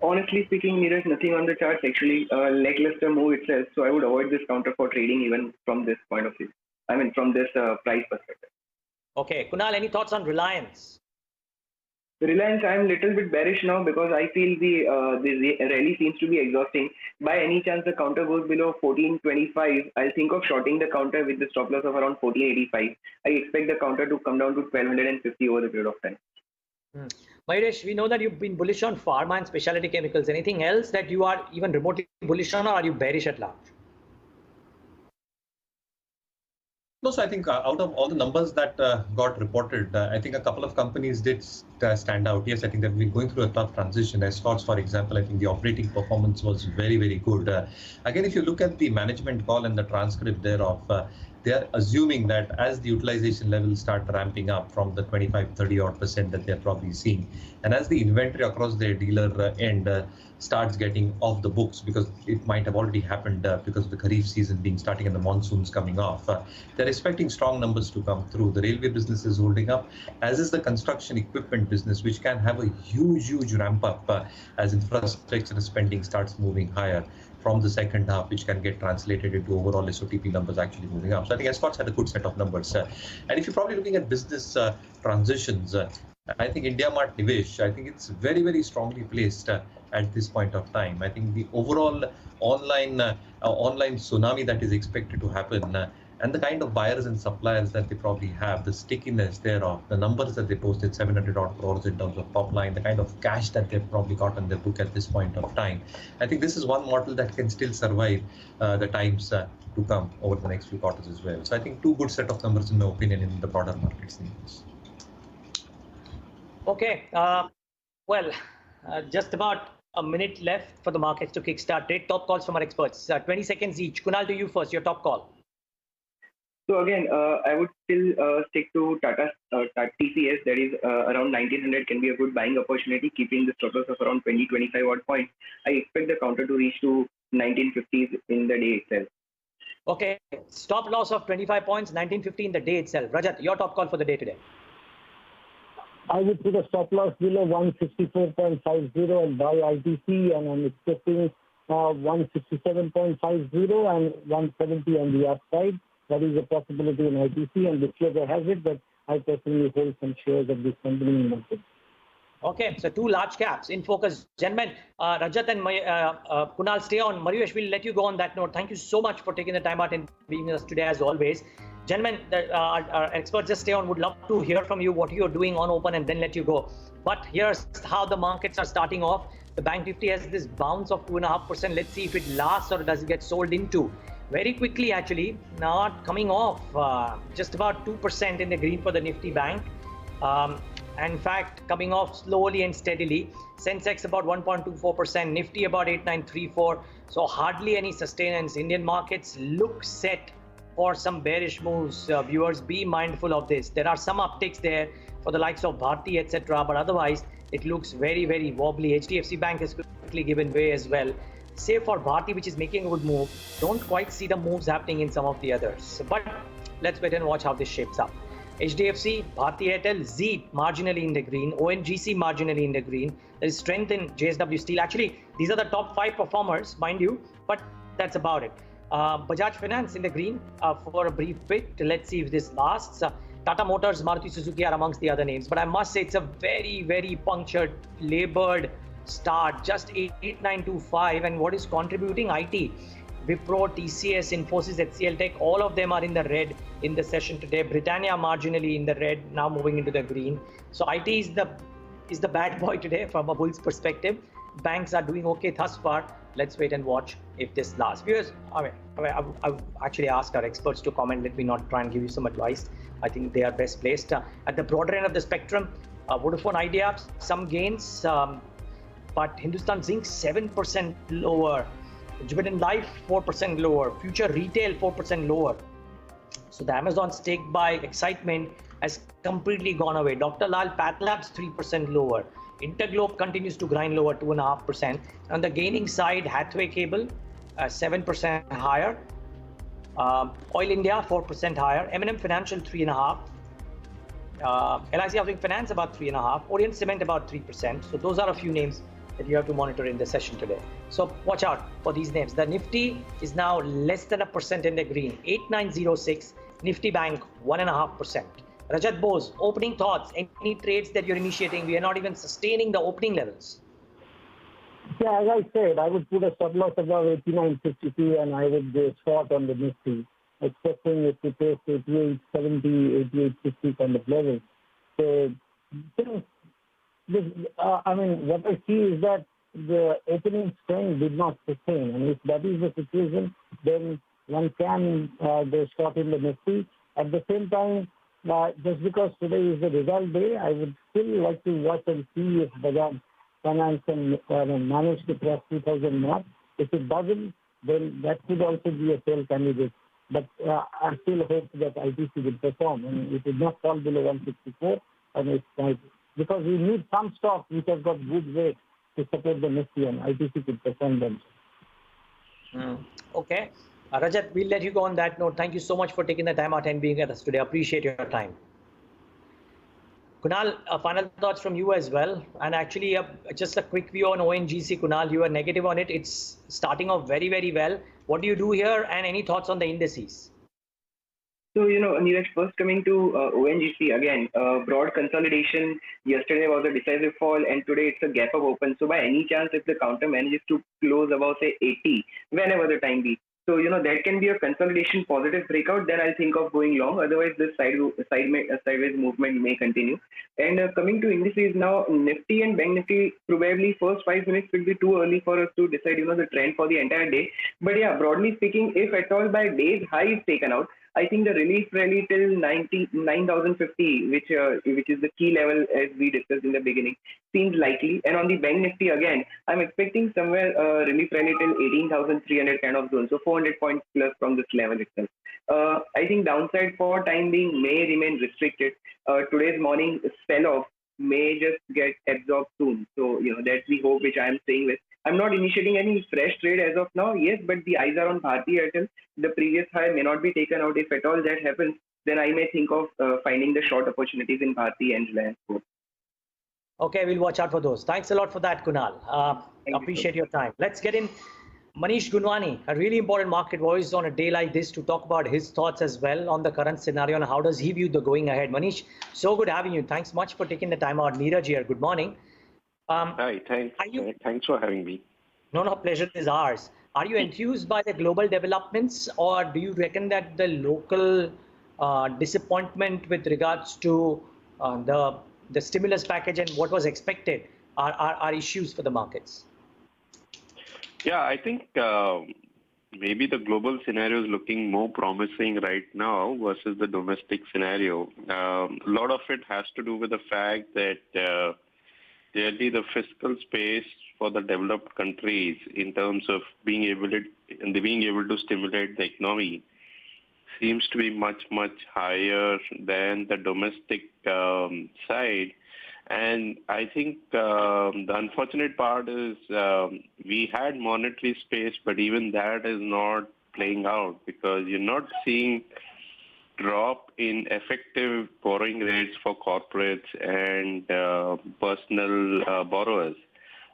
Honestly speaking, Neeraj, nothing on the charts actually. Lackluster move itself, so I would avoid this counter for trading even from this point of view. I mean, from this price perspective. Okay, Kunal, any thoughts on Reliance? Reliance, I'm a little bit bearish now because I feel the rally seems to be exhausting. By any chance the counter goes below 1425, I'll think of shorting the counter with the stop loss of around 1485. I expect the counter to come down to 1250 over the period of time. Mayuresh, we know that you've been bullish on pharma and specialty chemicals. Anything else that you are even remotely bullish on, or are you bearish at large? No, so I think out of all the numbers that got reported, I think a couple of companies did stand out. Yes, I think they've been going through a tough transition. Escorts, for example, I think the operating performance was very, very good. Again, if you look at the management call and the transcript thereof, they are assuming that as the utilization levels start ramping up from the 25-30% that they're probably seeing, and as the inventory across their dealer end starts getting off the books, because it might have already happened because of the Kharif season being starting and the monsoons coming off, they're expecting strong numbers to come through. The railway business is holding up, as is the construction equipment business, which can have a huge ramp up as infrastructure spending starts moving higher from the second half, which can get translated into overall SOTP numbers actually moving up. So I think Escorts had a good set of numbers. And if you're probably looking at business transitions, I think IndiaMart Nivesh, I think it's very, very strongly placed at this point of time. I think the overall online tsunami that is expected to happen, and the kind of buyers and suppliers that they probably have, the stickiness thereof, the numbers that they posted, 700 odd crores in terms of top line, the kind of cash that they've probably got on their book at this point of time. I think this is one model that can still survive the times to come over the next few quarters as well. So I think two good set of numbers in my opinion in the broader markets. Okay, just about a minute left for the markets to kickstart. Take top calls from our experts. 20 seconds each. Kunal, to you first, your top call. So again, I would still stick to Tata TCS. That is around 1900 can be a good buying opportunity, keeping the stop loss of around 20-25 odd points. I expect the counter to reach to 1950s in the day itself. Okay, stop loss of 25 points, 1950 in the day itself. Rajat, your top call for the day today. I would put a stop loss below 164.50 and buy ITC, and I'm expecting 167.50 and 170 on the upside. That is a possibility in ITC, and whichever has it, but I personally hold some shares of this company in market. Okay, so two large caps in focus. Gentlemen, Rajat and Kunal, stay on. Mayuresh, we'll let you go on that note. Thank you so much for taking the time out and being with us today as always. Gentlemen, our experts, just stay on. Would love to hear from you what you're doing on open and then let you go. But here's how the markets are starting off. The Bank Nifty has this bounce of 2.5%. Let's see if it lasts or does it get sold into. Very quickly, actually, not coming off, just about 2% in the green for the Nifty Bank. In fact, coming off slowly and steadily. Sensex about 1.24%, Nifty about 8934. So hardly any sustenance. Indian markets look set for some bearish moves. Viewers, be mindful of this. There are some upticks there for the likes of Bharti, etc. But otherwise, it looks very, very wobbly. HDFC Bank has quickly given way as well. save for Bharti, which is making a good move. Don't quite see the moves happening in some of the others. But let's wait and watch how this shapes up. HDFC, Bharti Airtel, Z marginally in the green, ONGC marginally in the green. There is strength in JSW Steel. Actually, these are the top 5 performers, mind you, but that's about it. Bajaj Finance in the green for a brief bit. Let's see if this lasts. Tata Motors, Maruti Suzuki are amongst the other names. But I must say it's a very, very punctured, labored start. Just 8925. And what is contributing? IT. Wipro, TCS, Infosys, HCL Tech, all of them are in the red in the session today. Britannia marginally in the red, now moving into the green. So IT is the bad boy today from a bull's perspective. Banks are doing okay thus far. Let's wait and watch if this lasts. Viewers, I would actually ask our experts to comment. Let me not try and give you some advice. I think they are best placed. At the broader end of the spectrum, Vodafone Idea, some gains, but Hindustan Zinc 7% lower. Jubilant Life 4% lower, Future Retail 4% lower. So the Amazon stake buy excitement has completely gone away. Dr. Lal PathLabs 3% lower. Interglobe continues to grind lower 2.5%. On the gaining side, Hathway Cable 7% higher. Oil India 4% higher. M&M Financial 3.5%. LIC Housing Finance about 3.5%. Orient Cement about 3%. So those are a few names that you have to monitor in the session today. So watch out for these names. The Nifty is now less than 1% in the green, 8906. Nifty Bank 1.5%. Rajat Bose, opening thoughts. Any trades that you're initiating? We are not even sustaining the opening levels. Yeah, as I said, I would put a stop loss above 89.52 and I would go short on the Nifty, expecting it to take 88.70, 88.50 kind of level. So, what I see is that the opening strength did not sustain, and if that is the situation, then one can go short in the Nifty. At the same time, just because today is the result day, I would still like to watch and see if Bajaj Finance can manage to cross 2,000 mark. If it doesn't, then that could also be a sell candidate. But I still hope that ITC will perform, and it will not fall below 164, and it's because we need some stocks which have got good weight to support the Nifty, and ITC could perform them. Okay. Rajat, we'll let you go on that note. Thank you so much for taking the time out and being with us today. Appreciate your time. Kunal, final thoughts from you as well. And actually, just a quick view on ONGC. Kunal, you are negative on it. It's starting off very, very well. What do you do here, and any thoughts on the indices? So, Neeraj, first coming to ONGC, again, broad consolidation. Yesterday was a decisive fall, and today it's a gap up open. So, by any chance, if the counter manages to close above, say, 80, whenever the time be, so, that can be a consolidation positive breakout, then I'll think of going long. Otherwise, this sideways movement may continue. And coming to indices now, Nifty and Bank Nifty, probably first 5 minutes will be too early for us to decide, the trend for the entire day. But yeah, broadly speaking, if at all by day's high is taken out, I think the relief rally till 9,050, which is the key level as we discussed in the beginning, seems likely. And on the Bank Nifty again, I'm expecting somewhere relief rally till 18,300 kind of zone, so 400 points plus from this level itself. I think downside for time being may remain restricted. Today's morning sell-off may just get absorbed soon. So, that's the hope which I'm staying with. I'm not initiating any fresh trade as of now, yes, but the eyes are on Bharti Airtel. The previous high may not be taken out. If at all that happens, then I may think of finding the short opportunities in Bharti and Reliance. Okay, we'll watch out for those. Thanks a lot for that, Kunal. Appreciate your time. Let's get in Manish Gunwani, a really important market voice on a day like this to talk about his thoughts as well on the current scenario and how does he view the going ahead. Manish, so good having you. Thanks much for taking the time out. Neeraj here. Good morning. Hi, thanks for having me. No, pleasure is ours. Are you enthused by the global developments, or do you reckon that the local disappointment with regards to the stimulus package and what was expected are issues for the markets? Yeah, I think maybe the global scenario is looking more promising right now versus the domestic scenario. A lot of it has to do with the fact that clearly the fiscal space for the developed countries in terms of being able to stimulate the economy seems to be much, much higher than the domestic side. And I think the unfortunate part is we had monetary space, but even that is not playing out because you're not seeing drop in effective borrowing rates for corporates and personal borrowers.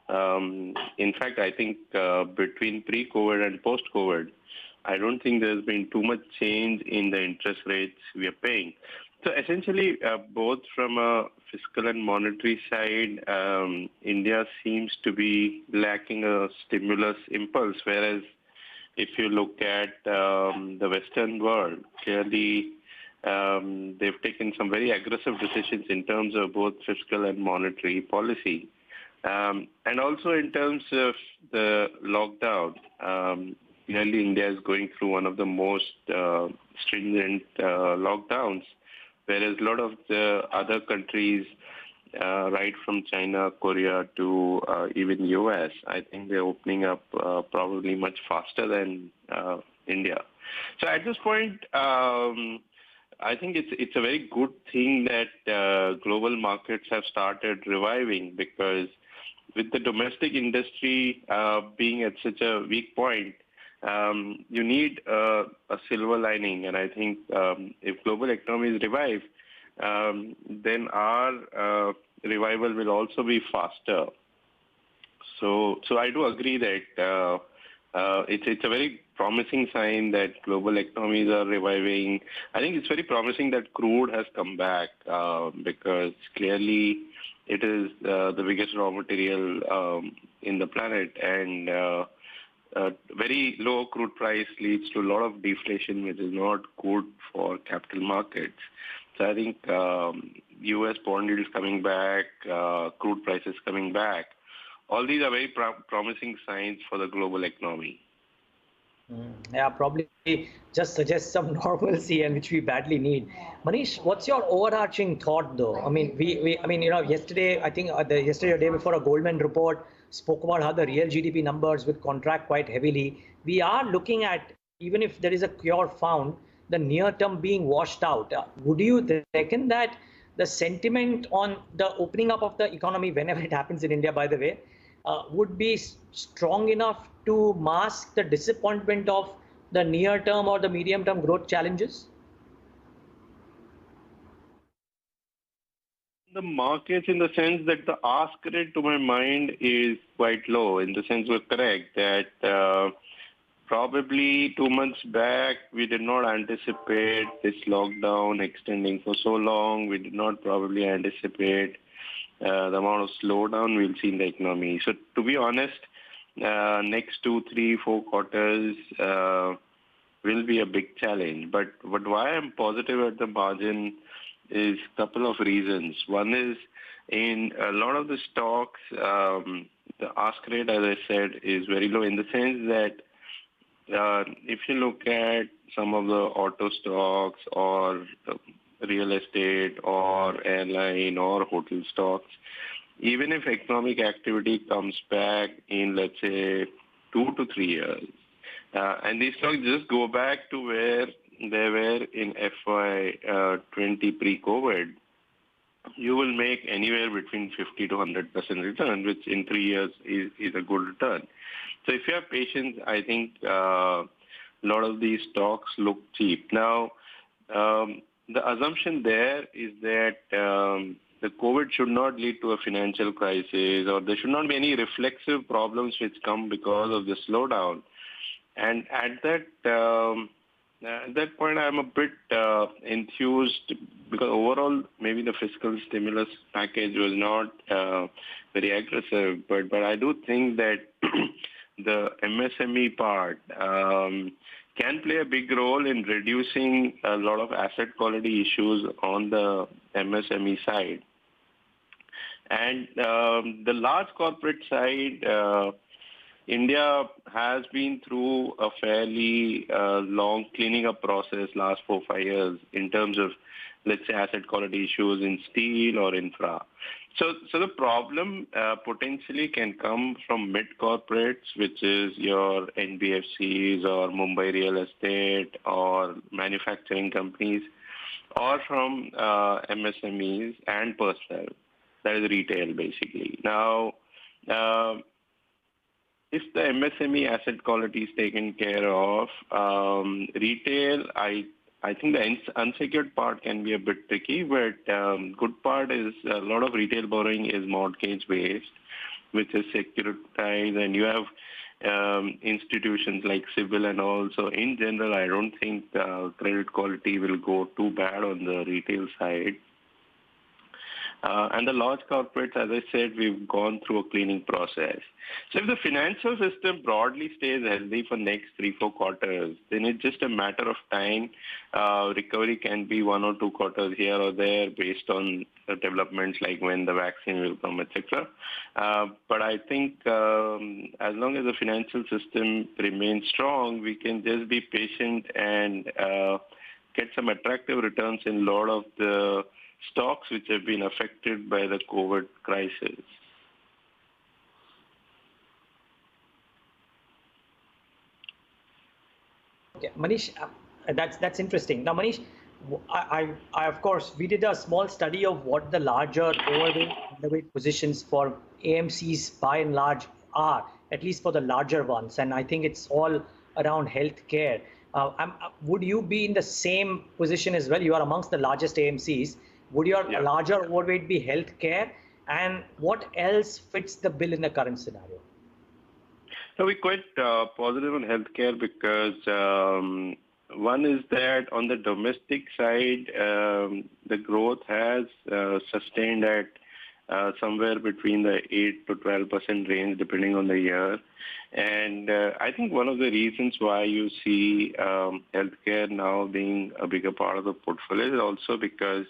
In fact, I think between pre-COVID and post-COVID, I don't think there's been too much change in the interest rates we are paying. So essentially, both from a fiscal and monetary side, India seems to be lacking a stimulus impulse, whereas if you look at the Western world, clearly they've taken some very aggressive decisions in terms of both fiscal and monetary policy. And also in terms of the lockdown, clearly India is going through one of the most stringent lockdowns, whereas a lot of the other countries, right from China, Korea to even US, I think they're opening up probably much faster than India. So at this point, I think it's a very good thing that global markets have started reviving because with the domestic industry being at such a weak point, you need a silver lining. And I think if global economies revive, then our revival will also be faster. So I do agree that it's a very promising sign that global economies are reviving. I think it's very promising that crude has come back because clearly it is the biggest raw material in the planet, and very low crude price leads to a lot of deflation, which is not good for capital markets. So I think U.S. bond yields coming back, crude prices coming back. All these are very promising signs for the global economy. Yeah, probably just suggest some normalcy, and which we badly need. Manish, what's your overarching thought, though? I mean, yesterday, I think yesterday or day before, a Goldman report spoke about how the real GDP numbers will contract quite heavily. We are looking at, even if there is a cure found, the near term being washed out. Would you reckon that the sentiment on the opening up of the economy, whenever it happens in India, by the way, would be strong enough to mask the disappointment of the near term or the medium term growth challenges? The markets, in the sense that the ask rate to my mind is quite low, in the sense we're correct that probably 2 months back we did not anticipate this lockdown extending for so long. We did not probably anticipate the amount of slowdown we'll see in the economy. So to be honest, next 2, 3, 4 quarters will be a big challenge. But why I'm positive at the margin is a couple of reasons. One is in a lot of the stocks, the ask rate, as I said, is very low in the sense that if you look at some of the auto stocks or real estate or airline or hotel stocks, even if economic activity comes back in, let's say, 2 to 3 years, and these stocks just go back to where they were in FY20 pre-COVID, you will make anywhere between 50 to 100% return, which in 3 years is a good return. So if you have patience, I think a lot of these stocks look cheap. Now, the assumption there is that the COVID should not lead to a financial crisis, or there should not be any reflexive problems which come because of the slowdown. And at that point, I'm a bit enthused because overall, maybe the fiscal stimulus package was not very aggressive, but I do think that the MSME part can play a big role in reducing a lot of asset quality issues on the MSME side. And the large corporate side, India has been through a fairly long cleaning up process last 4 or 5 years in terms of, let's say, asset quality issues in steel or infra. So the problem potentially can come from mid corporates, which is your NBFCs or Mumbai real estate or manufacturing companies, or from MSMEs and personal. That is retail, basically. Now, if the MSME asset quality is taken care of, retail, I think the unsecured part can be a bit tricky, but good part is a lot of retail borrowing is mortgage-based, which is securitized, and you have institutions like CIBIL and all. So in general, I don't think credit quality will go too bad on the retail side. And the large corporates, as I said, we've gone through a cleaning process. So if the financial system broadly stays healthy for next 3-4 quarters, then it's just a matter of time. Recovery can be 1 or 2 quarters here or there based on developments like when the vaccine will come, etc. But I think as long as the financial system remains strong, we can just be patient and get some attractive returns in a lot of the stocks which have been affected by the COVID crisis. Okay, Manish, that's interesting. Now, Manish, I of course, we did a small study of what the larger overweight positions for AMCs by and large are, at least for the larger ones, and I think it's all around healthcare. Would you be in the same position as well? You are amongst the largest AMCs. Would your larger overweight be healthcare? And what else fits the bill in the current scenario? So we're quite positive on healthcare because one is that on the domestic side, the growth has sustained at somewhere between the 8 to 12% range, depending on the year. And I think one of the reasons why you see healthcare now being a bigger part of the portfolio is also because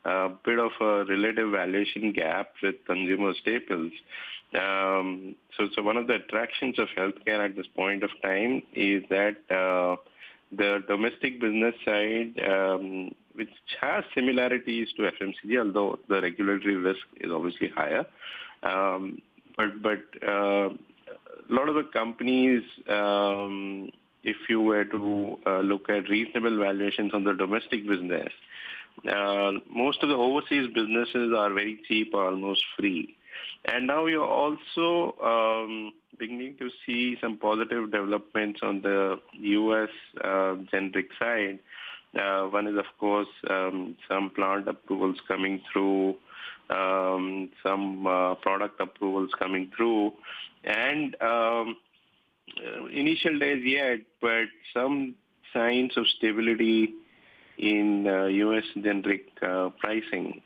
a bit of a relative valuation gap with consumer staples. So one of the attractions of healthcare at this point of time is that the domestic business side, which has similarities to FMCG, although the regulatory risk is obviously higher. But a lot of the companies, if you were to look at reasonable valuations on the domestic business, most of the overseas businesses are very cheap or almost free. And now you're also beginning to see some positive developments on the U.S. generic side. One is, of course, some plant approvals coming through, some product approvals coming through, and initial days yet, but some signs of stability in U.S. generic pricing.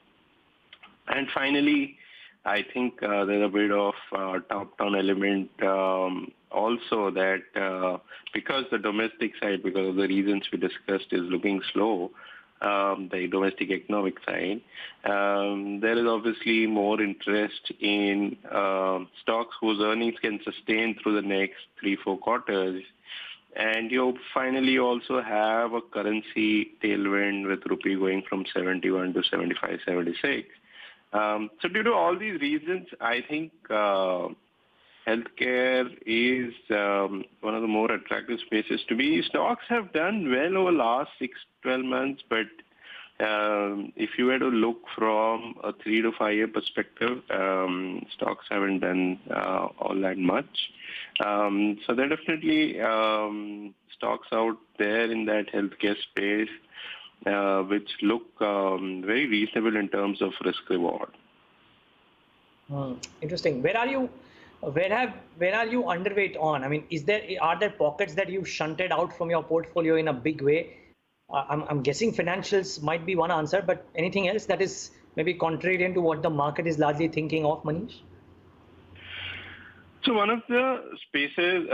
And finally, I think there's a bit of top-down element also that because the domestic side, because of the reasons we discussed, is looking slow, the domestic economic side, there is obviously more interest in stocks whose earnings can sustain through the next 3-4 quarters. And you finally also have a currency tailwind with rupee going from 71 to 75, 76. So due to all these reasons, I think healthcare is one of the more attractive spaces to be. Stocks have done well over the last 6-12 months, but if you were to look from a 3 to 5 year perspective, stocks haven't done all that much. So there are definitely stocks out there in that healthcare space which look very reasonable in terms of risk reward. Interesting. Where are you underweight on? I mean, are there pockets that you've shunted out from your portfolio in a big way? I'm guessing financials might be one answer, but anything else that is maybe contrarian to what the market is largely thinking of, Manish? So one of the spaces,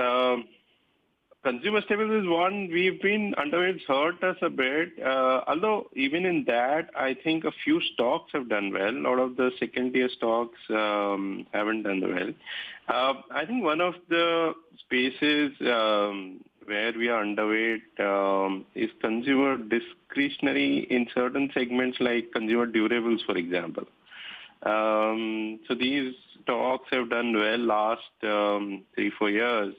consumer staples is one we've been underweight, hurt us a bit. Although even in that, I think a few stocks have done well. A lot of the second-tier stocks haven't done well. I think one of the spaces where we are underweight is consumer discretionary in certain segments like consumer durables, for example. So these stocks have done well last 3-4 years.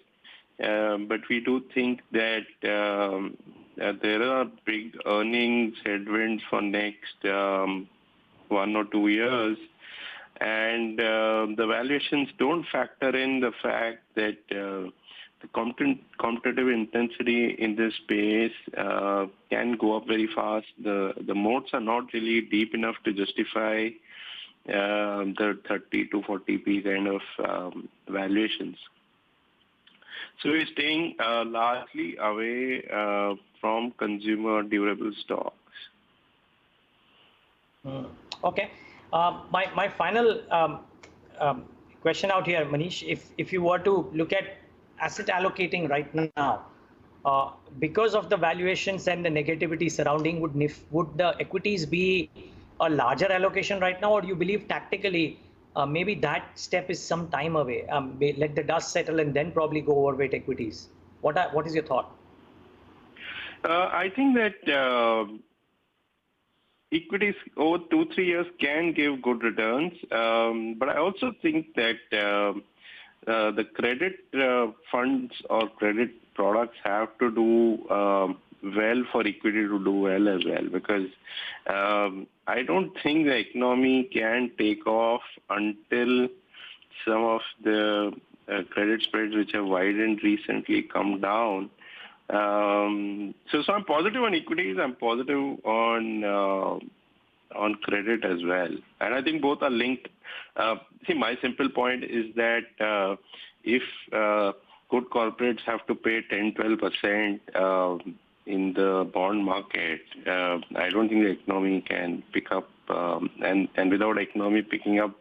But we do think that there are big earnings headwinds for next 1 or 2 years. and the valuations don't factor in the fact that the competitive intensity in this space can go up very fast. The moats are not really deep enough to justify the 30 to 40p kind of valuations. So we're staying largely away from consumer durable stocks. Okay. My final question out here, Manish, if you were to look at asset allocating right now, because of the valuations and the negativity surrounding, would the equities be a larger allocation right now, or do you believe tactically maybe that step is some time away? Let the dust settle and then probably go overweight equities. What is your thought? I think that equities over 2-3 years can give good returns, but I also think that the credit funds or credit products have to do well for equity to do well as well, because I don't think the economy can take off until some of the credit spreads which have widened recently come down. So I'm positive on equities. I'm positive on credit as well, and I think both are linked. See, my simple point is that if good corporates have to pay 10-12% in the bond market, I don't think the economy can pick up, and without economy picking up,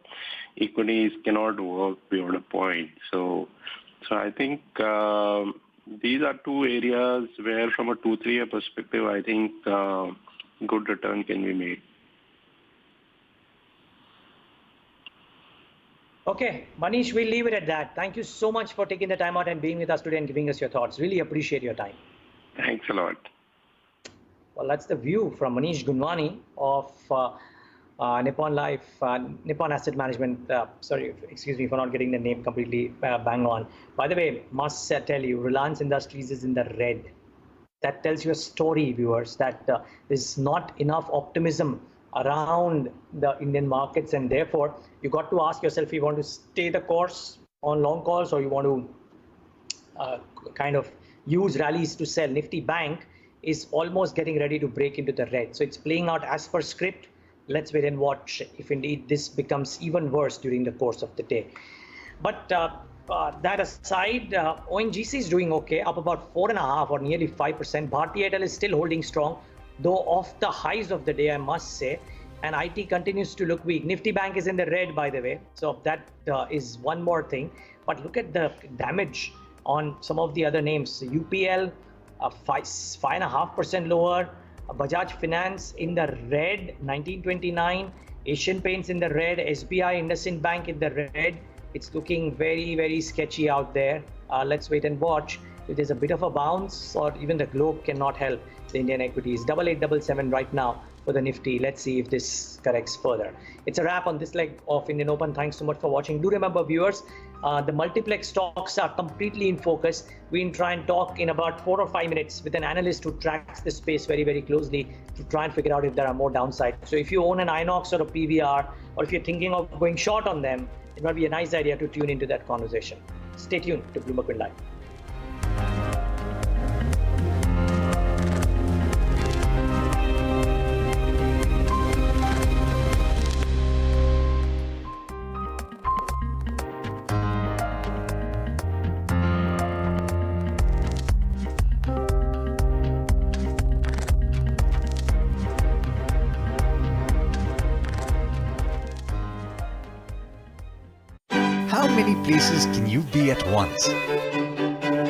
equities cannot work beyond a point. So I think these are two areas where, from a 2-3 year perspective, I think good return can be made. Okay, Manish, we'll leave it at that. Thank you so much for taking the time out and being with us today and giving us your thoughts. Really appreciate your time. Thanks a lot. Well, that's the view from Manish Gunwani of Nippon Life, Nippon Asset Management. Sorry, excuse me for not getting the name completely bang on. By the way, must tell you, Reliance Industries is in the red. That tells you a story, viewers, that there's not enough optimism around the Indian markets, and therefore you got to ask yourself if you want to stay the course on long calls or you want to kind of use rallies to sell. Nifty Bank is almost getting ready to break into the red, so it's playing out as per script. Let's wait and watch if indeed this becomes even worse during the course of the day. But that aside, ONGC is doing okay, up about 4.5% or nearly 5%. Bharti Airtel is still holding strong, though off the highs of the day, I must say. And IT continues to look weak. Nifty Bank is in the red, by the way. So that is one more thing. But look at the damage on some of the other names. UPL, 5.5% lower. Bajaj Finance in the red, 1929. Asian Paints in the red. SBI, IndusInd Bank in the red. It's looking very, very sketchy out there. Let's wait and watch. If there's a bit of a bounce, or even the globe cannot help the Indian equities. 8877 right now for the Nifty. Let's see if this corrects further. It's a wrap on this leg of Indian Open. Thanks so much for watching. Do remember, viewers, the multiplex stocks are completely in focus. We'll try and talk in about 4 or 5 minutes with an analyst who tracks the space very, very closely to try and figure out if there are more downside. So if you own an Inox or a PVR, or if you're thinking of going short on them, it might be a nice idea to tune into that conversation. Stay tuned to BloombergQuint Live. How many places can you be at once?